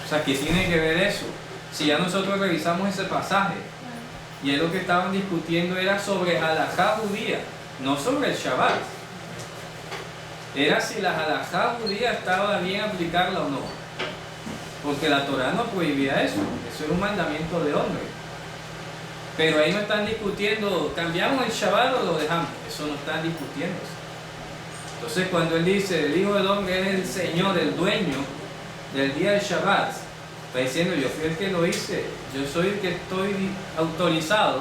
O sea, ¿qué tiene que ver eso? Si ya nosotros revisamos ese pasaje, y es lo que estaban discutiendo era sobre halajá judía, no sobre el Shabbat. Era si la halajá judía estaba bien aplicarla o no. Porque la Torá no prohibía eso era un mandamiento de hombre. Pero ahí no están discutiendo, ¿cambiamos el Shabbat o lo dejamos? Eso no están discutiendo. Entonces cuando él dice, el Hijo del Hombre es el Señor, el dueño del día del Shabbat, está diciendo, yo fui el que lo hice, yo soy el que estoy autorizado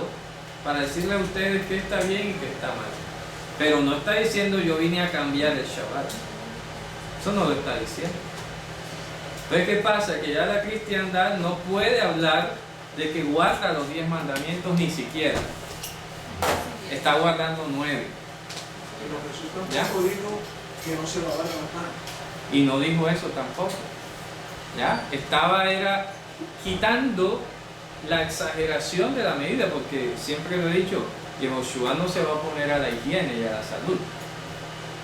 para decirle a ustedes qué está bien y qué está mal. Pero no está diciendo, yo vine a cambiar el Shabbat. Eso no lo está diciendo. Entonces, ¿qué pasa? Que ya la cristiandad no puede hablar de que guarda los 10 mandamientos, ni siquiera. Está guardando 9. Pero Jesús ¿Ya? tampoco dijo que no se lavaran las manos. Y no dijo eso tampoco. ¿Ya? Era quitando la exageración de la medida, porque siempre lo he dicho, que Josué no se va a poner a la higiene y a la salud.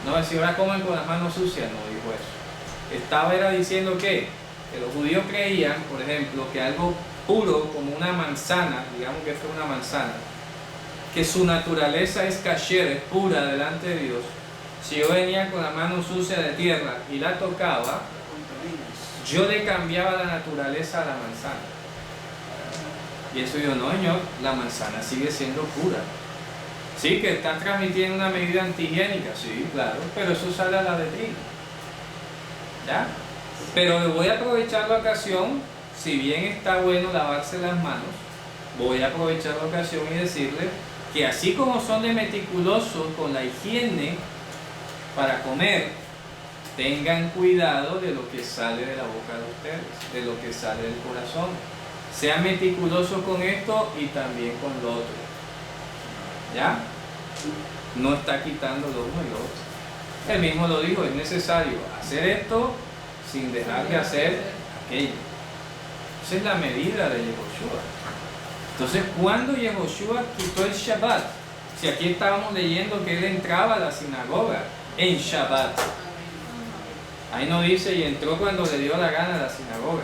No va a decir, ahora comen con las manos sucias, no dijo eso. Era diciendo que los judíos creían, por ejemplo, que algo puro como una manzana, digamos que fue una manzana, que su naturaleza es kasher, es pura delante de Dios. Si yo venía con la mano sucia de tierra y la tocaba, yo le cambiaba la naturaleza a la manzana. Y eso yo, no, Señor, la manzana sigue siendo pura. Sí, que está transmitiendo una medida antihigiénica, sí, claro, pero eso sale a la letrina. ¿Ya? Pero le voy a aprovechar la ocasión, si bien está bueno lavarse las manos, voy a aprovechar la ocasión y decirle que así como son de meticulosos con la higiene para comer, tengan cuidado de lo que sale de la boca de ustedes, de lo que sale del corazón. Sean meticulosos con esto y también con lo otro. ¿Ya? No está quitando lo uno y lo otro. Él mismo lo dijo, es necesario hacer esto sin dejar de hacer aquello. Esa es la medida de Yehoshua. Entonces, ¿cuándo Yehoshua quitó el Shabbat? Si aquí estábamos leyendo que él entraba a la sinagoga en Shabbat. Ahí no dice, y entró cuando le dio la gana a la sinagoga.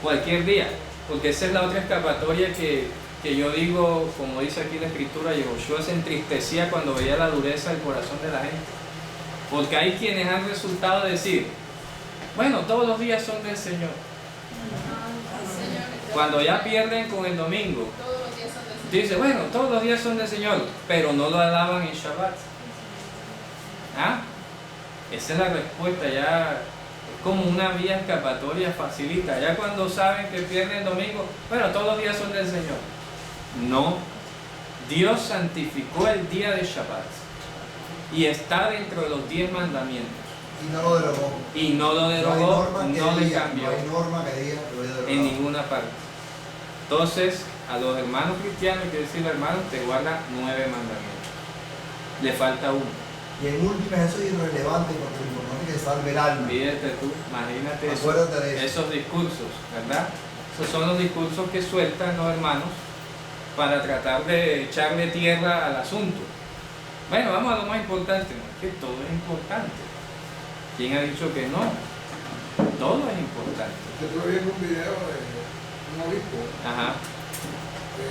Cualquier día. Porque esa es la otra escapatoria que yo digo, como dice aquí la escritura, Yehoshua se entristecía cuando veía la dureza del corazón de la gente. Porque hay quienes han resultado decir, bueno, todos los días son del Señor. Cuando ya pierden con el domingo, Todos los días son del Señor. dice, bueno, todos los días son del Señor, pero no lo alaban en Shabbat. ¿Ah? Esa es la respuesta, ya es como una vía escapatoria facilita. Ya cuando saben que pierden el domingo, bueno, todos los días son del Señor. No, Dios santificó el día de Shabbat y está dentro de los 10 mandamientos. Y no lo derogó. Y no lo No hay derogó, norma que no le diga, cambió no hay norma que diga que lo haya derogado. en ninguna parte. Entonces, a los hermanos cristianos hay que decirle, hermanos, te guarda 9 mandamientos. Le falta uno. Y en última eso es irrelevante porque lo importante es que salve el alma. Fíjate tú, imagínate eso, Acuérdate de eso. esos discursos, ¿verdad? Esos son los discursos que sueltan los hermanos para tratar de echarle tierra al asunto. Bueno, vamos a lo más importante, no es que todo es importante. ¿Quién ha dicho que no? Todo es importante. Yo estuve viendo un video de un obispo Ajá. que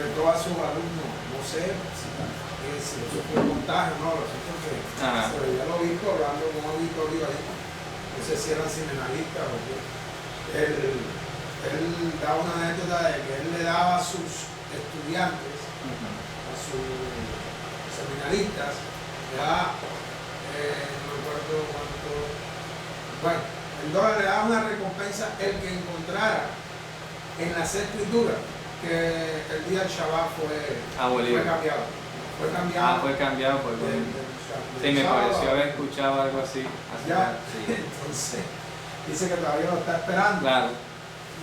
retó a sus alumnos, no sé si eso fue un montaje o no, lo cierto es que Ajá. se veía al obispo hablando con un auditorio ahí, no sé si eran seminaristas o qué. Él daba una anécdota de que él le daba a sus estudiantes, a sus seminaristas, ya no recuerdo cuánto, bueno, el dólar le daba una recompensa el que encontrara en las escrituras que el día del Shabbat Abolido. fue cambiado. Fue cambiado. Fue cambiado por del Sí, me sábado. pareció haber escuchado algo así. Ya, Sí. entonces, dice que todavía lo está esperando. Claro.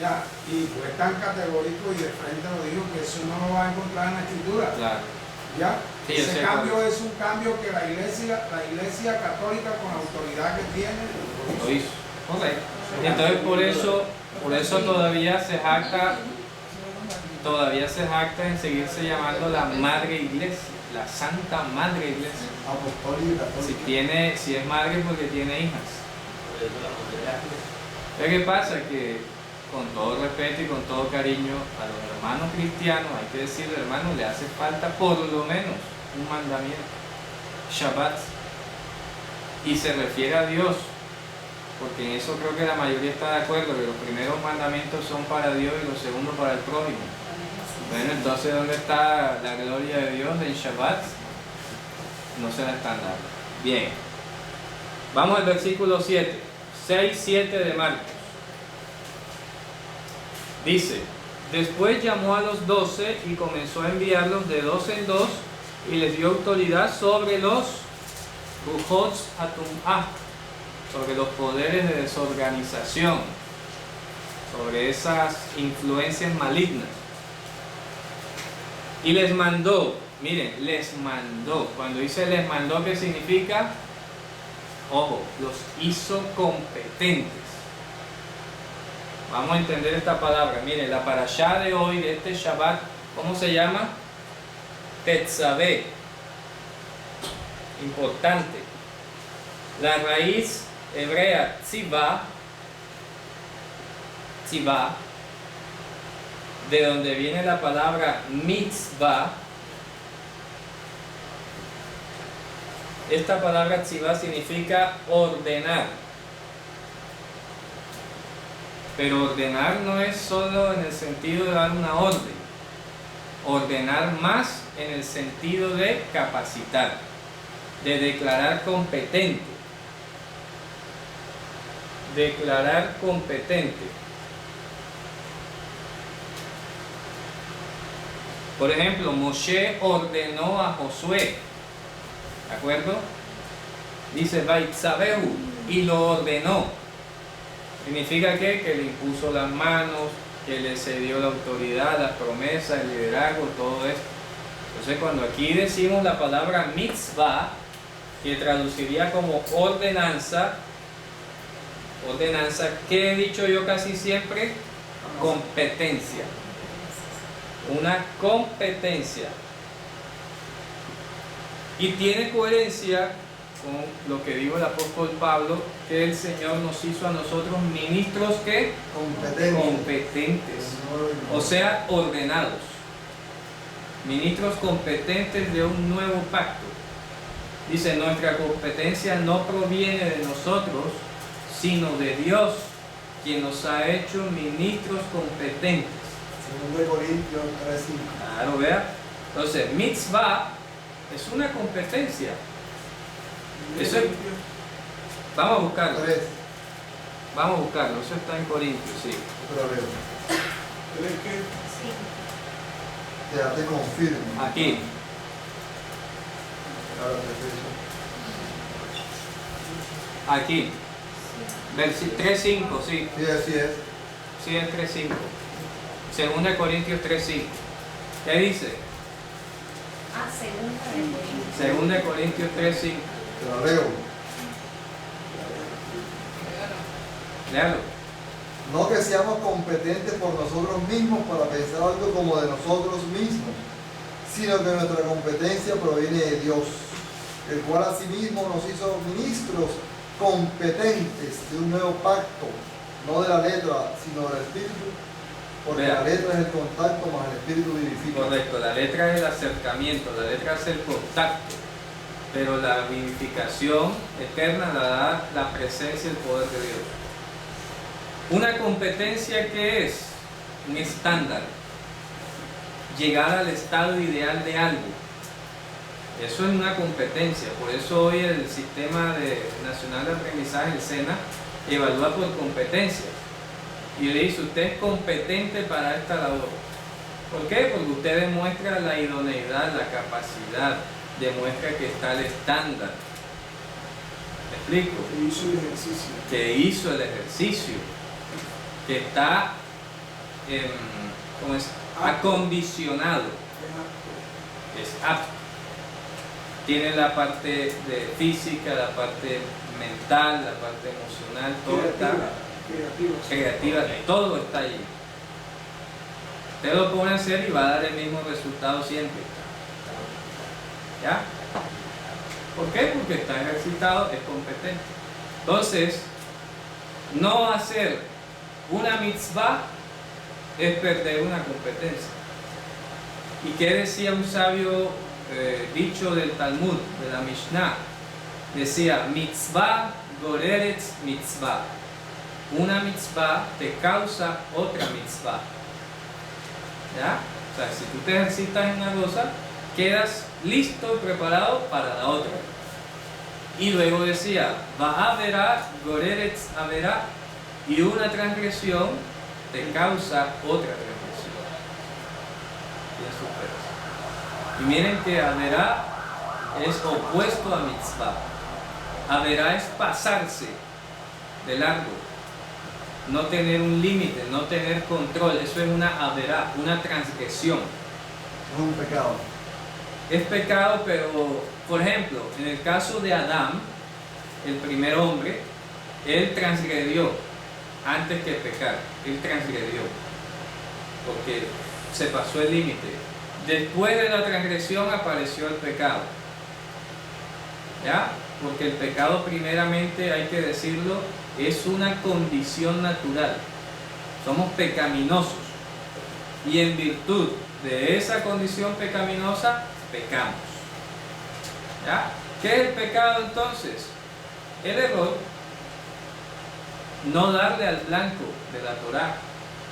Ya, y fue tan categórico y de frente lo dijo que eso no lo va a encontrar en la escritura. Claro. ¿Ya? Sí, yo Ese sé cambio cuál. es un cambio que la iglesia católica con la autoridad que tiene Lo hizo. Correcto. Entonces por eso todavía se jacta en seguirse llamando la Madre Iglesia, la Santa Madre Iglesia. Apostólica, católica. Si es madre porque tiene hijas. ¿Pero qué pasa? Que con todo respeto y con todo cariño a los hermanos cristianos, hay que decirle, hermano, le hace falta por lo menos un mandamiento, Shabbat, y se refiere a Dios, porque en eso creo que la mayoría está de acuerdo, que los primeros mandamientos son para Dios y los segundos para el prójimo. Bueno, entonces, ¿dónde está la gloria de Dios en Shabbat? No se la están dando. Bien, vamos al versículo 7, 6-7 de Marcos. Dice, después llamó a los 12 y comenzó a enviarlos de 2 en 2 y les dio autoridad sobre los Rujots Atum'ah, sobre los poderes de desorganización. sobre esas influencias malignas. Y les mandó, miren, les mandó. Cuando dice les mandó, ¿qué significa? Ojo, los hizo competentes. Vamos a entender esta palabra. Miren, la parashá de hoy, de este Shabbat, ¿cómo se llama? Tetzaveh. Importante. La raíz hebrea tzivah, de donde viene la palabra mitzvah. Esta palabra tzivah significa ordenar. Pero ordenar no es solo en el sentido de dar una orden. Ordenar más en el sentido de capacitar, de declarar competente. Declarar competente. Por ejemplo, Moshe ordenó a Josué, ¿de acuerdo? Dice Vaitzabehu, y lo ordenó. Significa que le impuso las manos, que le cedió la autoridad, las promesas, el liderazgo, todo esto. Entonces, cuando aquí decimos la palabra mitzvah, que traduciría como ordenanza, ¿qué he dicho yo casi siempre? Competencia. Una competencia. Y tiene coherencia con lo que dijo el apóstol Pablo, que el Señor nos hizo a nosotros ministros que competentes, o sea, ordenados. Ministros competentes de un nuevo pacto. Dice, nuestra competencia no proviene de nosotros, sino de Dios, quien nos ha hecho ministros competentes. 2 Corintios 3:5. Claro, vea. Entonces, mitzvah es una competencia. Eso es- vamos a buscarlo. 3. Vamos a buscarlo. Eso está en Corintios, sí. Otra vez. ¿Crees que Sí. Quédate confirme. Aquí. Ahora te digo. Aquí. 3.5, sí. Sí, así es. Sí, es 3.5. 2 Corintios 3.5. ¿Qué dice? Ah, segunda de Corintios. 2 Corintios 3.5. Te lo leo. Léalo. No que seamos competentes por nosotros mismos para pensar algo como de nosotros mismos, sino que nuestra competencia proviene de Dios, el cual asimismo nos hizo ministros competentes de un nuevo pacto, no de la letra, sino del espíritu, porque Vea. la letra es el contacto más el espíritu vivifica. Correcto, la letra es el acercamiento, la letra es el contacto, pero la vivificación eterna la da la presencia y el poder de Dios. Una competencia que es un estándar, llegar al estado ideal de algo. Eso es una competencia, por eso hoy el Sistema Nacional de Aprendizaje, el SENA, evalúa por competencias. Y le dice, usted es competente para esta labor. ¿Por qué? Porque usted demuestra la idoneidad, la capacidad, demuestra que está al estándar. ¿Me explico? hizo el ejercicio? Que hizo el ejercicio, que está ¿cómo es? Acondicionado, es apto. Tiene la parte de física, la parte mental, la parte emocional, todo está creativa, todo está allí. Usted lo pone a hacer y va a dar el mismo resultado siempre. ¿Ya? ¿Por qué? Porque está ejercitado, es competente. Entonces, no hacer una mitzvah es perder una competencia. ¿Y qué decía un sabio dicho del Talmud, de la Mishnah? Decía, mitzvah goreretz mitzvah. Una mitzvah te causa otra mitzvah. ¿Ya? O sea, si tú te ejercitas en una cosa, quedas listo y preparado para la otra. Y luego decía, va'averá goreretz averá, y una transgresión te causa otra transgresión. Y miren que averá es opuesto a mitzvah. Averá es pasarse de largo. no tener un límite, no tener control. Eso es una averá, una transgresión. Es un pecado. Es pecado, pero, por ejemplo, en el caso de Adán, el primer hombre, él transgredió antes que pecar. Él transgredió, porque se pasó el límite. Después de la transgresión apareció el pecado. ¿Ya? Porque el pecado, primeramente, hay que decirlo, es una condición natural. Somos pecaminosos. Y en virtud de esa condición pecaminosa, pecamos. ¿Ya? ¿Qué es el pecado entonces? El error. No darle al blanco de la Torá.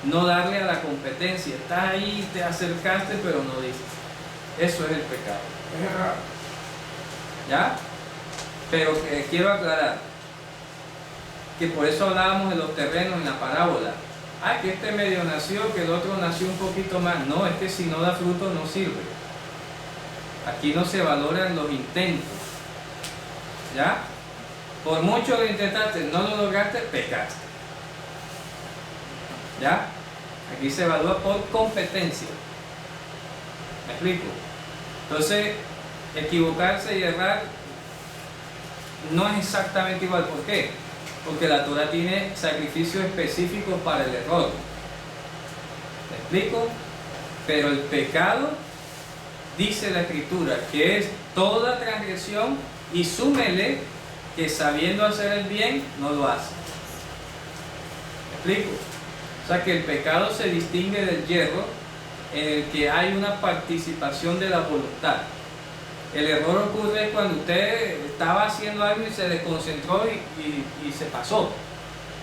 No darle a la competencia. Estás ahí, te acercaste, pero no diste. Eso es el pecado. Es errar. ¿Ya? Pero quiero aclarar que por eso hablábamos de los terrenos en la parábola. Ah, que este medio nació, que el otro nació un poquito más. No, es que si no da fruto no sirve. Aquí no se valoran los intentos. ¿Ya? Por mucho que intentaste, no lo lograste, pecaste. ¿Ya? Aquí se evalúa por competencia. ¿Me explico? Entonces, equivocarse y errar no es exactamente igual. ¿Por qué? Porque la Torah tiene sacrificios específicos para el error. ¿Me explico? Pero el pecado, dice la Escritura, que es toda transgresión, y súmele que sabiendo hacer el bien, no lo hace. ¿Me explico? O sea que el pecado se distingue del hierro en el que hay una participación de la voluntad. El error ocurre cuando usted estaba haciendo algo y se desconcentró y se pasó,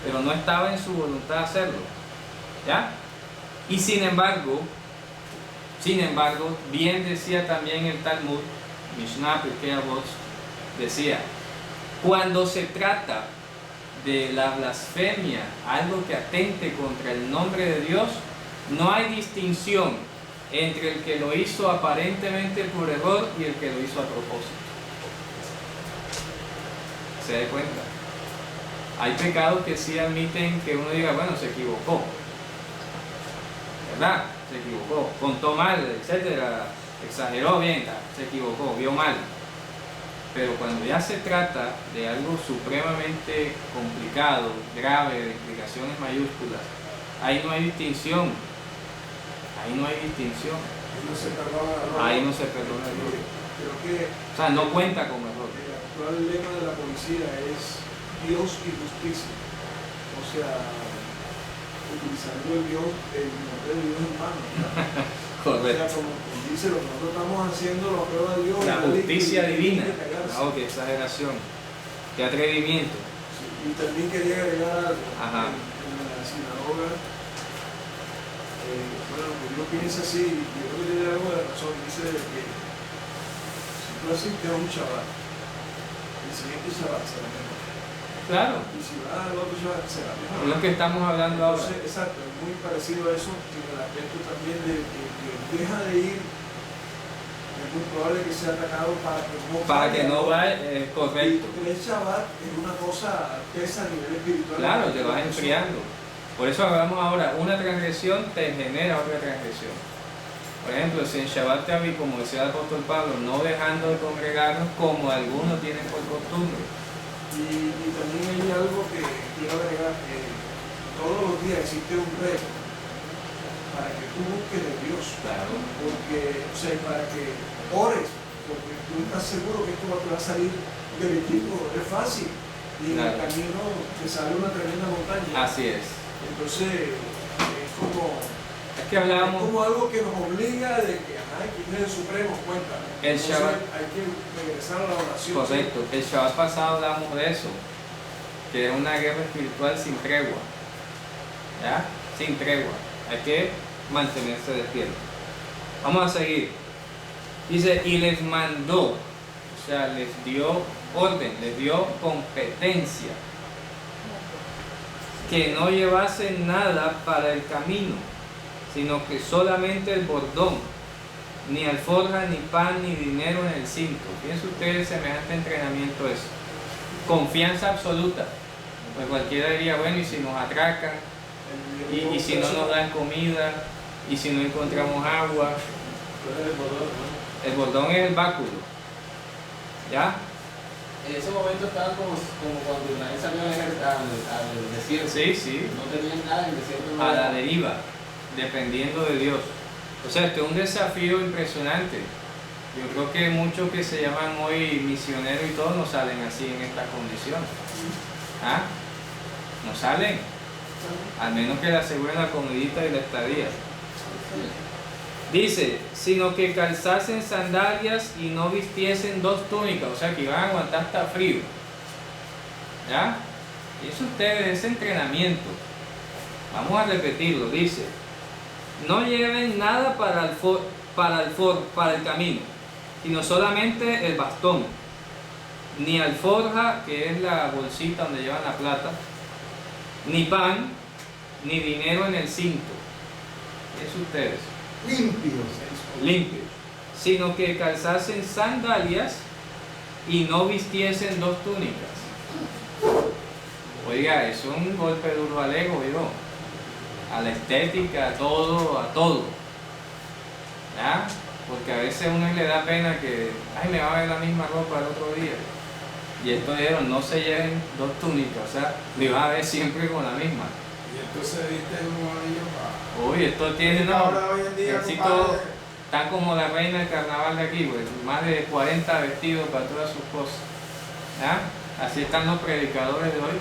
pero no estaba en su voluntad hacerlo. ¿Ya? Y sin embargo, bien decía también el Talmud, Mishnah Pirkei Avot, decía, cuando se trata de la blasfemia, algo que atente contra el nombre de Dios, no hay distinción entre el que lo hizo aparentemente por error y el que lo hizo a propósito. ¿Se da cuenta? Hay pecados que sí admiten que uno diga, bueno, se equivocó, ¿verdad? Se equivocó, contó mal, etcétera, exageró bien, se equivocó, vio mal. Pero cuando ya se trata de algo supremamente complicado, grave, de implicaciones mayúsculas, ahí no hay distinción. Ahí no hay distinción. No se perdona el error. Ahí no se perdona el error. Creo que O sea, no cuenta con error. el actual lema de la policía es Dios y justicia. O sea, utilizando el nombre de Dios en vano. Correcto. O sea, como dice, lo que nosotros estamos haciendo, lo prueba Dios. La justicia divina. callarse. Oh, qué exageración. Qué atrevimiento. Sí, y también quería agregar algo. Ajá. En la sinagoga, bueno, pues uno piensa así, yo creo que tiene algo de razón. Dice que si tú asistes a un Shabbat, el siguiente Shabbat será mejor. Claro. Y si vas al otro Shabbat será mejor. Es lo que estamos hablando ahora. Entonces, exacto, es muy parecido a eso, en el aspecto también de que deja de ir, es muy probable que sea atacado para que no vaya. Correcto. Y el Shabbat es una cosa, pesa a nivel espiritual. Claro, te vas enfriando. Por eso hablamos ahora, una transgresión te genera otra transgresión. Por ejemplo, si en Shabbat te habí, como decía el apóstol Pablo, no dejando de congregarnos como algunos tienen por costumbre. Y también hay algo que quiero agregar, que todos los días existe un reto para que tú busques de Dios. Claro. Porque, o sea, para que ores, porque tú estás seguro que esto te va a salir derechito, es fácil. Y en el Claro. camino te sale una tremenda montaña. Así es. Entonces, es como algo que nos obliga de que, ¿quién es el Supremo? Cuéntame. El Entonces, Shabbat. hay que regresar a la oración. Correcto. El Shabbat pasado hablamos de eso, que es una guerra espiritual sin tregua. ¿Ya? Sin tregua. Hay que mantenerse despierto. Vamos a seguir. Dice, y les mandó, o sea, les dio orden, les dio competencia, que no llevasen nada para el camino, sino que solamente el bordón, ni alforja, ni pan, ni dinero en el cinto. Fíjense ustedes, semejante entrenamiento es confianza absoluta. Pues cualquiera diría, bueno, y si nos atracan, y si no nos dan comida, y si no encontramos agua. El bordón es el báculo. ¿Ya? En ese momento estaban como cuando Israel salió al desierto. Sí, sí. No tenían nada en el desierto. A la deriva, dependiendo de Dios. O sea, este es un desafío impresionante. Yo creo que muchos que se llaman hoy misioneros y todos no salen así en esta condición. ¿Ah? No salen. Al menos que le aseguren la comidita y la estadía. Dice, sino que calzasen sandalias y no vistiesen dos túnicas, o sea que iban a aguantar hasta frío. ¿Ya? Y eso ustedes, ese entrenamiento. Vamos a repetirlo, dice, no lleven nada para el camino, sino solamente el bastón, ni alforja, que es la bolsita donde llevan la plata, ni pan, ni dinero en el cinto. Eso ustedes. Limpios, sino que calzasen sandalias y no vistiesen dos túnicas. Oiga, eso es un golpe duro al ego, yo, a la estética, a todo. ¿Ya? Porque a veces a uno le da pena que, ay, me va a ver la misma ropa el otro día. Y estos dijeron, no se lleven dos túnicas, o sea, me va a ver siempre con la misma. Y entonces viste un anillo para... Uy, esto tiene, no, Ahora hoy en día, así compadre, todo, tan como la reina del carnaval de aquí, pues, más de 40 vestidos para todas sus cosas. ¿Ya? Así están los predicadores de hoy.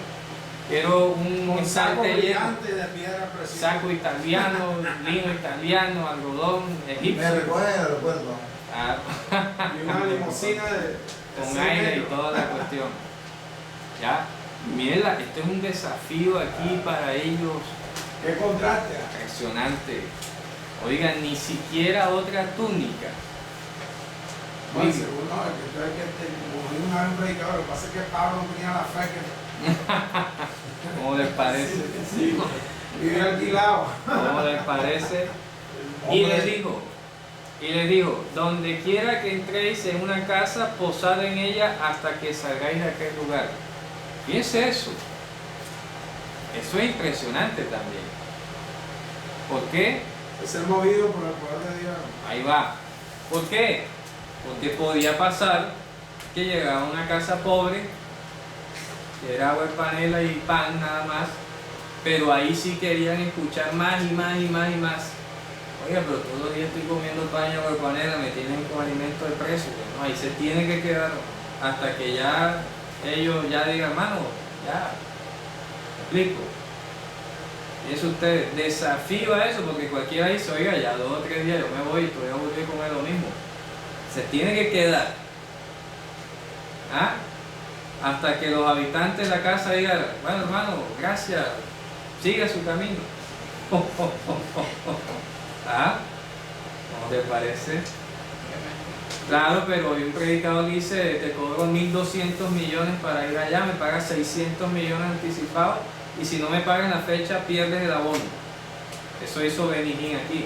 Quiero un con saco instante lleno, brillante de piedra preciosa. saco italiano, lino italiano, algodón Me egipcio, recogen en el aeropuerto. ah, Y una limusina de con 100 aire y metros. toda la cuestión. ¿Ya? Miren, este es un desafío aquí para ellos. ¿Qué contraste? Impresionante. Oigan, ni siquiera otra túnica. Bueno, según no, como dijo una vez un predicador, lo que pasa es que Pablo no tenía la fe que ¿Cómo les parece? vivía alquilado. ¿Cómo les parece? Y les dijo, donde quiera que entréis en una casa, posad en ella hasta que salgáis de aquel lugar. Fíjense eso. Eso es impresionante también. ¿Por qué? Es ser movido por el poder de Dios. Ahí va. ¿Por qué? Porque podía pasar que llegaba a una casa pobre, que era agua de panela y pan nada más, pero ahí sí querían escuchar más y más y más y más. Oiga, pero todos los días estoy comiendo pan y agua de panela, me tienen con alimento de precio. No, ahí se tiene que quedar hasta que ya ellos ya digan, hermano, ya, ¿me explico? Y eso usted, desafío a eso, porque cualquiera dice, oiga, ya 2 o 3 días yo me voy y estoy a volver a comer lo mismo. Se tiene que quedar. ¿Ah? Hasta que los habitantes de la casa digan, bueno hermano, gracias, siga su camino. ¿Ah? ¿Cómo te parece? Claro, pero hoy un predicador dice, te cobro 1.200 millones para ir allá, me pagas 600 millones anticipados y si no me pagan la fecha pierdes el abono. Eso hizo Benijín aquí,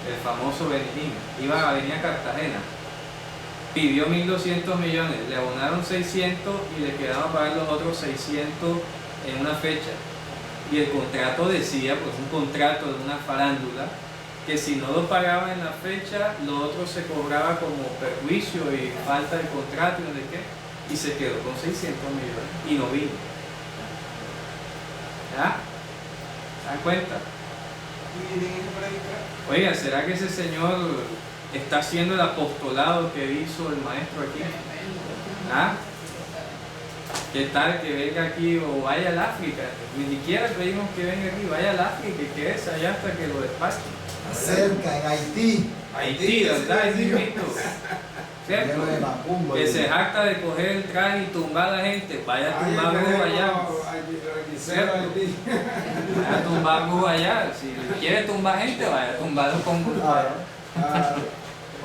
el famoso Benijín. Iba a venir a Cartagena, pidió 1.200 millones, le abonaron 600 y le quedaban a pagar los otros 600 en una fecha. Y el contrato decía, pues un contrato de una farándula, que si no lo pagaba en la fecha, lo otro se cobraba como perjuicio y falta de contrato y no sé qué, y se quedó con 600 millones y no vino. ¿Ya? ¿Se dan cuenta? Oiga, ¿será que ese señor está haciendo el apostolado que hizo el maestro aquí? ¿Ah? ¿Qué tal que venga aquí o vaya al África? Ni siquiera pedimos que venga aquí, vaya al África y quédese allá hasta que lo despachen. Cerca, en Haití. Haití, ¿verdad? Es distinto. ¿Cierto? Lleno de macumba. Que se jacta de coger el traje y tumbar a la gente. Vaya a tumbar brujo allá. Vaya a tumbar brujo allá. Si quiere tumbar gente, vaya a tumbarlo con brujo.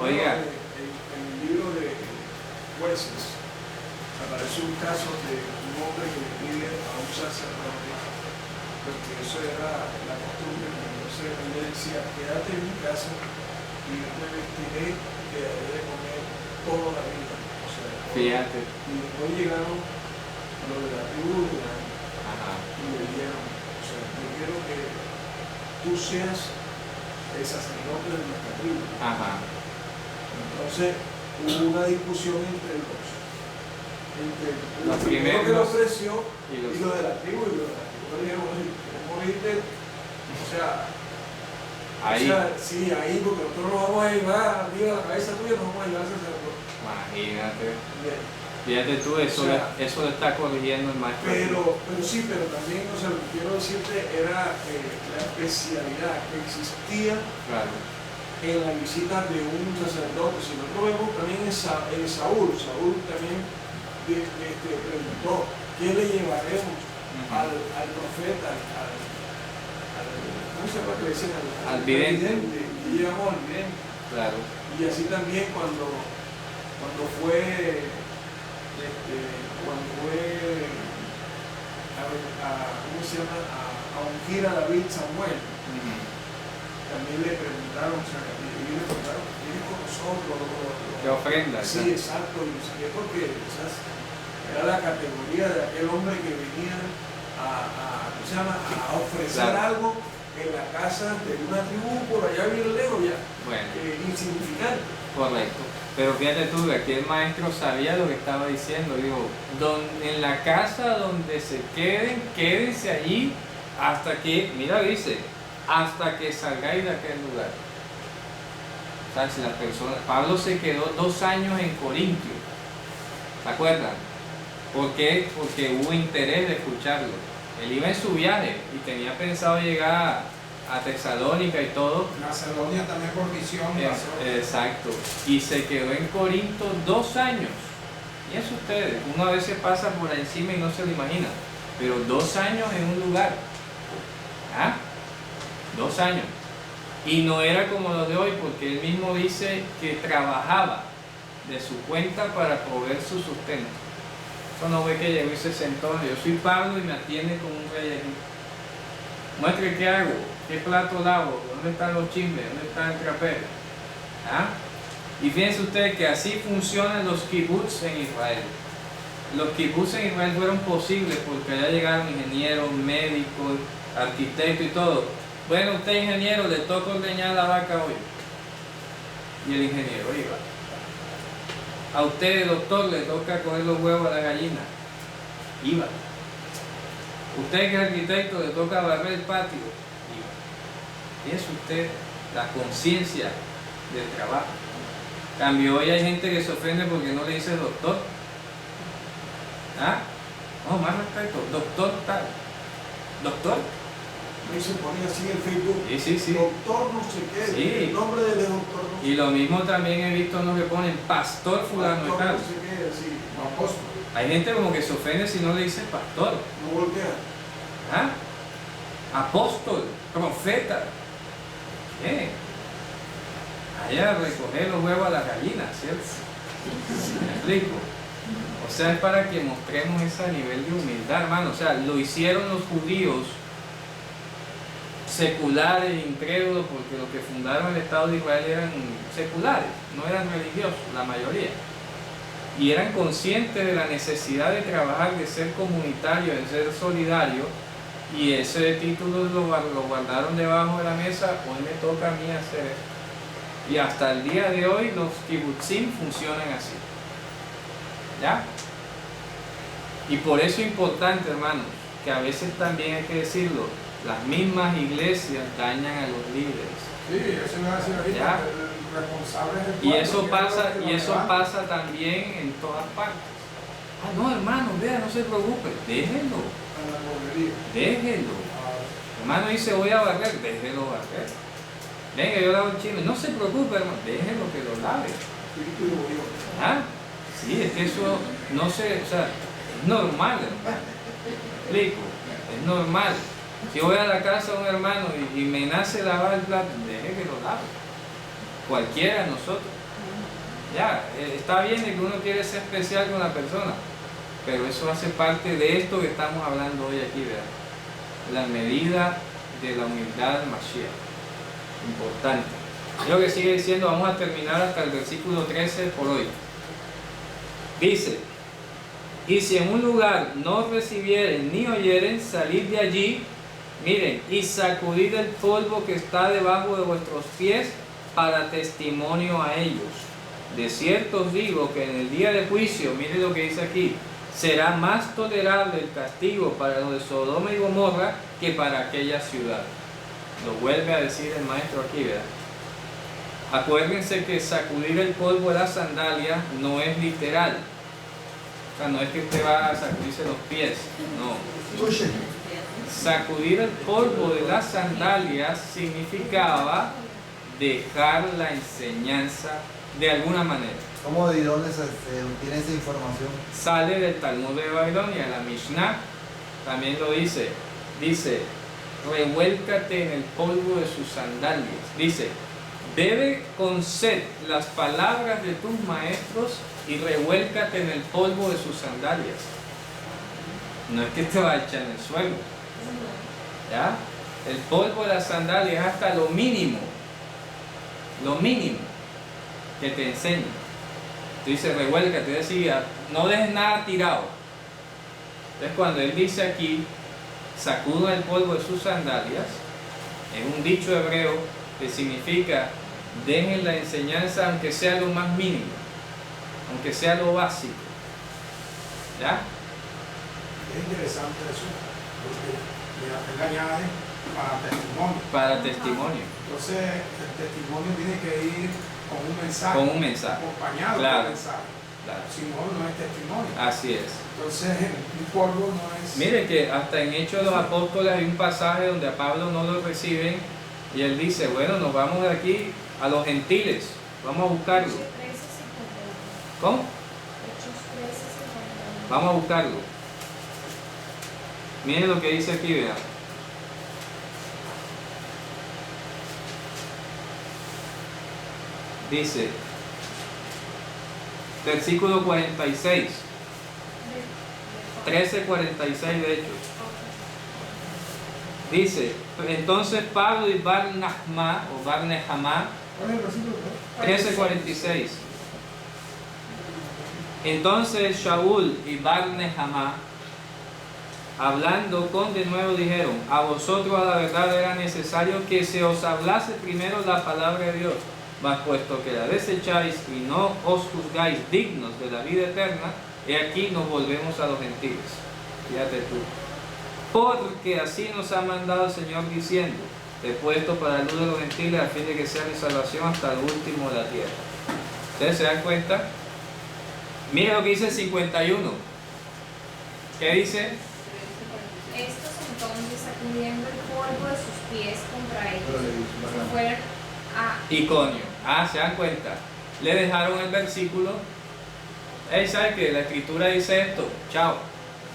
Oiga. En el libro de Jueces aparece un caso de un hombre que le pide a un sacerdote, porque eso era la costumbre, entonces él le decía, quédate en mi casa y yo te vestiré y te daré de comer toda la vida. O sea, Fíjate. y después llegaron los de la tribu de Dan, le dijeron, o sea, yo quiero que tú seas el sacerdote de nuestra tribu. Ajá. Entonces hubo una discusión entre Los el primero que lo primeros ofreció y los- y lo de la tribu, y lo de la tribu le dijeron, oye, queremos irte, o sea, Ahí, sí, ahí, porque nosotros nos vamos a llevar arriba de la cabeza tuya, nos vamos a llevar al sacerdote. imagínate. Bien. Fíjate tú, eso, O sea, eso lo está corrigiendo el maestro. Pero también, o sea, lo que quiero decirte era la especialidad que existía Claro. en la visita de un sacerdote. Si nosotros vemos también en Saúl también preguntó, ¿qué le llevaremos al profeta, ¿cómo se llama que le dicen? Al vidente. ¿Qué llevamos al vidente? Claro. Y así también cuando fue ¿cómo se llama? A ungir a David Samuel, también le preguntaron, o sea, y le preguntaron, ¿vienes con nosotros? ¿Qué ofrenda? Sí, exacto, y no sé qué, porque esas era la categoría de aquel hombre que venía ¿cómo se llama? A ofrecer algo en la casa de una tribu por allá bien lejos ya, Bueno, insignificante. correcto. Pero fíjate tú, que aquí el maestro sabía lo que estaba diciendo. Digo, en la casa donde se queden, quédense allí hasta que, mira, dice, hasta que salgáis de aquel lugar. O sea, si las personas, Pablo se quedó 2 años en Corintio, ¿se acuerdan? ¿Por qué? Porque hubo interés de escucharlo. Él iba en su viaje y tenía pensado llegar a Tesalónica y todo. Macedonia también por misión. Exacto. Y se quedó en Corinto 2 años. Y eso ustedes, uno a veces pasa por encima y no se lo imagina. Pero 2 años en un lugar. ¿Ah? 2 años. Y no era como lo de hoy, porque él mismo dice que trabajaba de su cuenta para proveer su sustento. Eso no ve que llegó y se sentó. Yo soy Pablo y me atiende como un rey aquí. Muestre qué hago, qué plato lavo, dónde están los chismes, dónde está el trapero. ¿Ah? Y fíjense ustedes que así funcionan los kibbutz en Israel. Los kibbutz en Israel fueron posibles porque allá llegaron ingenieros, médicos, arquitectos y todo. Bueno, usted ingeniero, le toca ordeñar la vaca hoy. Y el ingeniero iba. A usted, doctor, le toca coger los huevos a la gallina. Iba. Usted que es arquitecto, le toca barrer el patio. Iba. Es usted la conciencia del trabajo. Cambio, hoy hay gente que se ofende porque no le dice doctor. ¿Ah? No, más respeto. Doctor tal. Doctor. Y se ponía así en Facebook, Sí. doctor no sé qué, Sí. el nombre del doctor no sé Y lo mismo también he visto unos que ponen pastor fulano de pastor tal. no sé qué, así, Apóstol. Hay gente como que se ofende si no le dice pastor. no voltea. ¿Ah? Apóstol, profeta. ¿Qué? Allá a recoger los huevos a las gallinas, ¿cierto? ¿Me explico? O sea, es para que mostremos ese nivel de humildad, hermano. O sea, lo hicieron los judíos seculares, incrédulos, porque los que fundaron el Estado de Israel eran seculares, no eran religiosos, la mayoría. Y eran conscientes de la necesidad de trabajar, de ser comunitario, de ser solidario, y ese título lo guardaron debajo de la mesa. Hoy me toca a mí hacer esto. Y hasta el día de hoy los kibbutzim funcionan así. ¿Ya? Y por eso es importante, hermanos, que a veces también hay que decirlo, las mismas iglesias dañan a los líderes. Sí, eso iba a decir ahorita, Ya. el responsable es el Y pueblo, eso que pasa, es el que y lo eso levanta. pasa también en todas partes. Ah, no, hermano, vea, no se preocupe, déjenlo, A la bobería. déjenlo. Hermano dice, voy a barrer, déjelo barrer. Venga, yo lavo el chisme, no se preocupe, hermano, déjenlo que lo lave. Espíritu de Dios. ¿Ah? Sí, es que eso no se, o sea, es normal, hermano. ¿Me explico? Es normal. Si voy a la casa de un hermano y me nace lavar el plato, deje que lo lave. Cualquiera de nosotros. Ya, está bien de que uno quiere ser especial con la persona, pero eso hace parte de esto que estamos hablando hoy aquí, ¿verdad? La medida de la humildad del Mashiach. Importante. Es lo que sigue diciendo, vamos a terminar hasta el versículo 13 por hoy. Dice, Y si en un lugar no recibieren ni oyeren, salid de allí, miren, y sacudid el polvo que está debajo de vuestros pies para testimonio a ellos. De cierto os digo que en el día de juicio, miren lo que dice aquí, será más tolerable el castigo para los de Sodoma y Gomorra que para aquella ciudad. Lo vuelve a decir el maestro aquí, ¿verdad? Acuérdense que sacudir el polvo de las sandalias no es literal. O sea, no es que usted va a sacudirse los pies, no. Sacudir el polvo de las sandalias significaba dejar la enseñanza de alguna manera. ¿Cómo de dónde se obtiene esa información? Sale del Talmud de Babilonia, la Mishnah también lo dice. Dice, revuélcate en el polvo de sus sandalias. Dice, bebe con sed las palabras de tus maestros y revuélcate en el polvo de sus sandalias. No es que te va a echar en el suelo. ¿Ya? El polvo de las sandalias es hasta lo mínimo que te enseña. Tú dices, revuélcate, decía, no dejes nada tirado. Entonces cuando él dice aquí, sacuda el polvo de sus sandalias, es un dicho hebreo que significa, dejen la enseñanza aunque sea lo más mínimo, aunque sea lo básico. ¿Ya? Es interesante eso, porque él añade para testimonio. Para testimonio. Entonces, el testimonio tiene que ir con un mensaje. Con un mensaje. Acompañado Claro. con un mensaje. Claro. Si no, no es testimonio. Así es. Entonces, un polvo no es... Mire que hasta en Hechos de los Apóstoles hay un pasaje donde a Pablo no lo reciben y él dice, bueno, nos vamos de aquí a los gentiles, vamos a buscarlo. Hechos 13:51. ¿Cómo? Hechos 13:51. Vamos a buscarlo. Miren lo que dice aquí, vean. Dice, versículo 46, 13:46 de Hechos. Dice, entonces Pablo y Bar-Nahma, o Bar-Nehama, ¿Cuál es el versículo? 13:46. Entonces Shaul y Bar-Nehama, hablando con de nuevo, dijeron, a vosotros a la verdad era necesario que se os hablase primero la palabra de Dios, mas puesto que la desecháis y no os juzgáis dignos de la vida eterna, he aquí nos volvemos a los gentiles. Fíjate tú. Porque así nos ha mandado el Señor diciendo, he puesto para la luz de los gentiles a fin de que sea mi salvación hasta el último de la tierra. ¿Ustedes se dan cuenta? Mira lo que dice el 51. ¿Qué dice? Estos entonces, sacudiendo el polvo de sus pies contra ellos, se fueron a Iconio. Ah, se dan cuenta. Le dejaron el versículo. ¿Sabe que la escritura dice esto? Chao.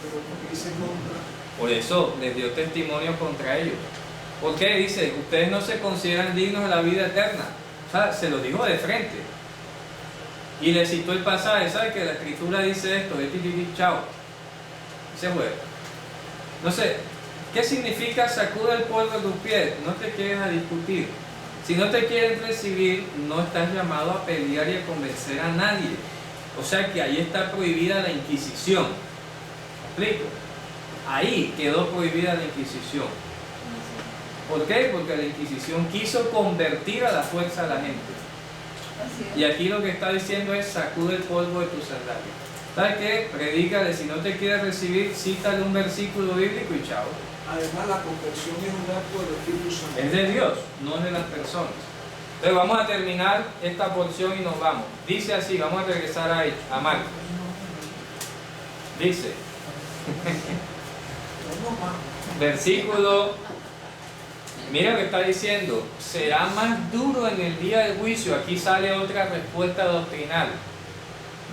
Pero porque dice contra. Por eso les dio testimonio contra ellos. ¿Por qué? Dice, ustedes no se consideran dignos de la vida eterna. O sea, se lo dijo de frente. Y le citó el pasaje, ¿sabe que la escritura dice esto? Chao. Y se fue. No sé, ¿qué significa sacuda el polvo de tus pies? No te quedes a discutir. Si no te quieren recibir, no estás llamado a pelear y a convencer a nadie. O sea que ahí está prohibida la Inquisición. ¿Me explico? Ahí quedó prohibida la Inquisición. ¿Por qué? Porque la Inquisición quiso convertir a la fuerza a la gente. Y aquí lo que está diciendo es sacude el polvo de tus sandalias. ¿Sabes qué? Predícale, si no te quieres recibir, cítale un versículo bíblico y chao. Además, la conversión es un acto del Espíritu Santo. Es de Dios, no es de las personas. Entonces vamos a terminar esta porción y nos vamos. Dice así, vamos a regresar a Marcos. Dice, versículo, mira lo que está diciendo, será más duro en el día del juicio. Aquí sale otra respuesta doctrinal.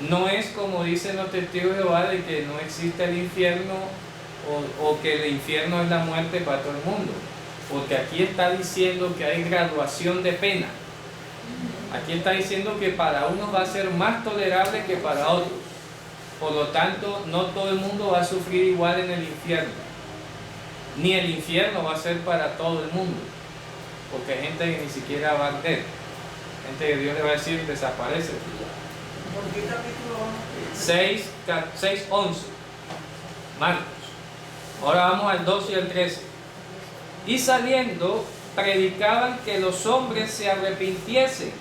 No es como dicen los testigos de Jehová de que no existe el infierno o que el infierno es la muerte para todo el mundo. Porque aquí está diciendo que hay graduación de pena. Aquí está diciendo que para unos va a ser más tolerable que para otros. Por lo tanto, no todo el mundo va a sufrir igual en el infierno. Ni el infierno va a ser para todo el mundo. Porque hay gente que ni siquiera va a arder. Gente que Dios le va a decir, desaparece. ¿Por qué capítulo? 6:11. Marcos. Ahora vamos al 12 y al 13. Y saliendo, predicaban que los hombres se arrepintiesen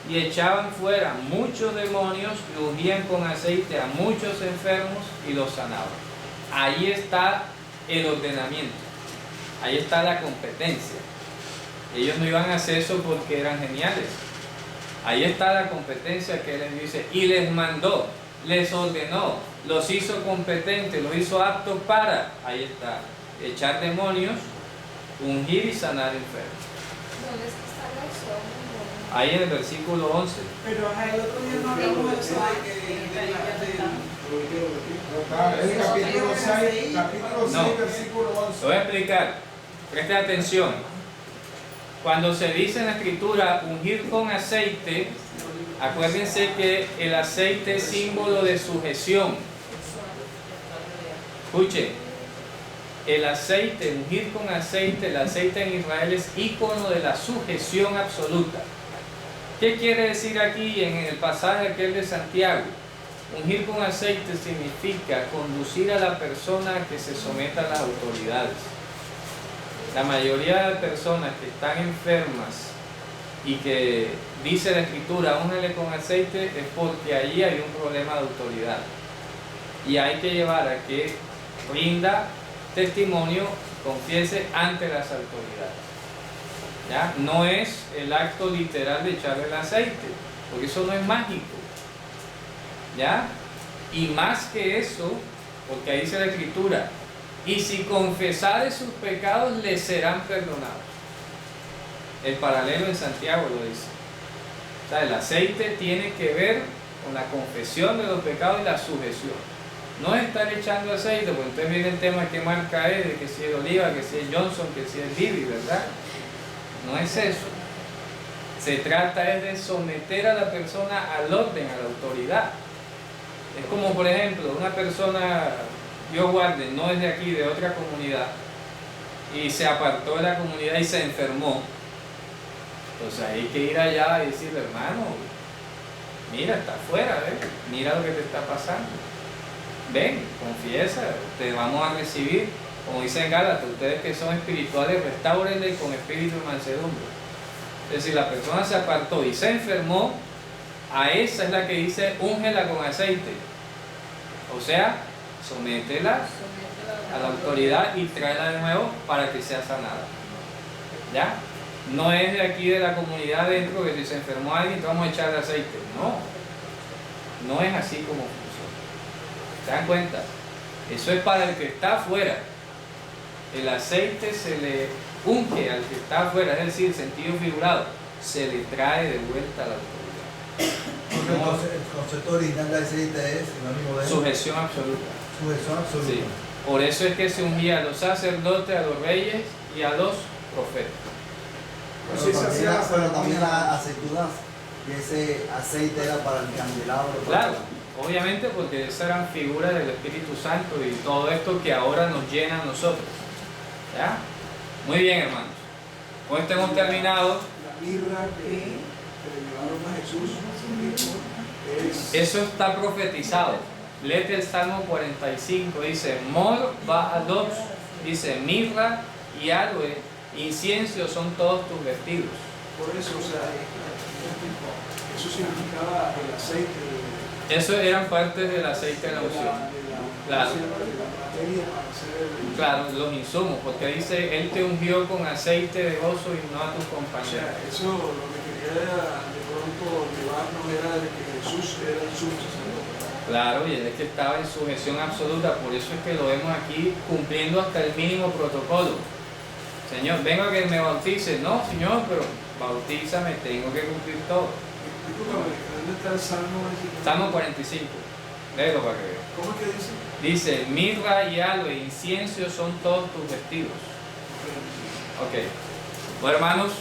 y echaban fuera muchos demonios y ungían con aceite a muchos enfermos y los sanaban. Ahí está el ordenamiento. Ahí está la competencia. Ellos no iban a hacer eso porque eran geniales. Ahí está la competencia que Él les dice. Y les mandó, les ordenó, los hizo competentes, los hizo aptos para, ahí está, echar demonios, ungir y sanar enfermos. ¿Dónde es que está la eso? Ahí en el versículo 11. Pero el otro día no hablamos de eso. Es el capítulo 6, No. versículo 11. Lo voy a explicar. Preste atención. Cuando se dice en la escritura ungir con aceite, acuérdense que el aceite es símbolo de sujeción. Escuchen, el aceite, ungir con aceite, el aceite en Israel es ícono de la sujeción absoluta. ¿Qué quiere decir aquí en el pasaje aquel de Santiago? Ungir con aceite significa conducir a la persona a que se someta a las autoridades. La mayoría de personas que están enfermas y que dice la escritura, úngele con aceite, es porque allí hay un problema de autoridad. Y hay que llevar a que rinda testimonio, confiese ante las autoridades. ¿Ya? No es el acto literal de echarle el aceite, porque eso no es mágico. ¿Ya? Y más que eso, porque ahí dice la escritura, y si confesare sus pecados, les serán perdonados. El paralelo en Santiago lo dice. O sea, el aceite tiene que ver con la confesión de los pecados y la sujeción. No es estar echando aceite, porque entonces viene el tema que marca es, de que si es oliva, que si es Johnson, que si es Libby, ¿verdad? No es eso. Se trata es de someter a la persona al orden, a la autoridad. Es como, por ejemplo, una persona, Dios guarde, no es de aquí, de otra comunidad, y se apartó de la comunidad y se enfermó. Entonces hay que ir allá y decirle, hermano, mira, está afuera, ¿ves? Mira lo que te está pasando. Ven, confiesa, te vamos a recibir. Como dice en Gálatas, ustedes que son espirituales, restáurenle con espíritu de mansedumbre. Es decir, la persona se apartó y se enfermó, a esa es la que dice, úngela con aceite. O sea, sométela a la autoridad y tráela de nuevo para que sea sanada. ¿Ya? No es de aquí de la comunidad dentro que si se enfermó alguien, vamos a echarle aceite. No, no es así como funciona. ¿Se dan cuenta? Eso es para el que está afuera. El aceite se le unge al que está afuera, es decir, sentido figurado, se le trae de vuelta a la autoridad. El concepto original de aceite es sinónimo de Sujeción absoluta. sujeción absoluta. Sí. Por eso es que se ungía a los sacerdotes, a los reyes y a los profetas. Pero también las aceitunas, y ese aceite era para el candelabro. Claro, obviamente porque esas eran figuras del Espíritu Santo y todo esto que ahora nos llena a nosotros. ¿Ya? Muy bien, hermanos. Con esto hemos terminado. La mirra que le llevaron a Jesús es... Eso está profetizado. Léete el Salmo 45, dice, Mor Ba'alot, dice, mirra y aloe, incienso son todos tus vestidos. Por eso, o sea, eso significaba el aceite. Eso eran partes del aceite de la unción. Claro. Claro, los insumos, porque dice, Él te ungió con aceite de gozo y no a tus O compañeros. sea, eso lo que quería era, de pronto llevarnos era de que Jesús era el sumo sacerdote. Claro, y Él es que estaba en sujeción absoluta, por eso es que lo vemos aquí cumpliendo hasta el mínimo protocolo. Señor, vengo a que me bautice. No, Señor, pero bautízame, tengo que cumplir todo. Discúlpame, ¿dónde está el Salmo? Salmo 45, léelo para que vean. ¿Cómo es que dice? Dice, mirra y aloe, incienso son todos tus vestidos. Ok. Bueno, hermanos,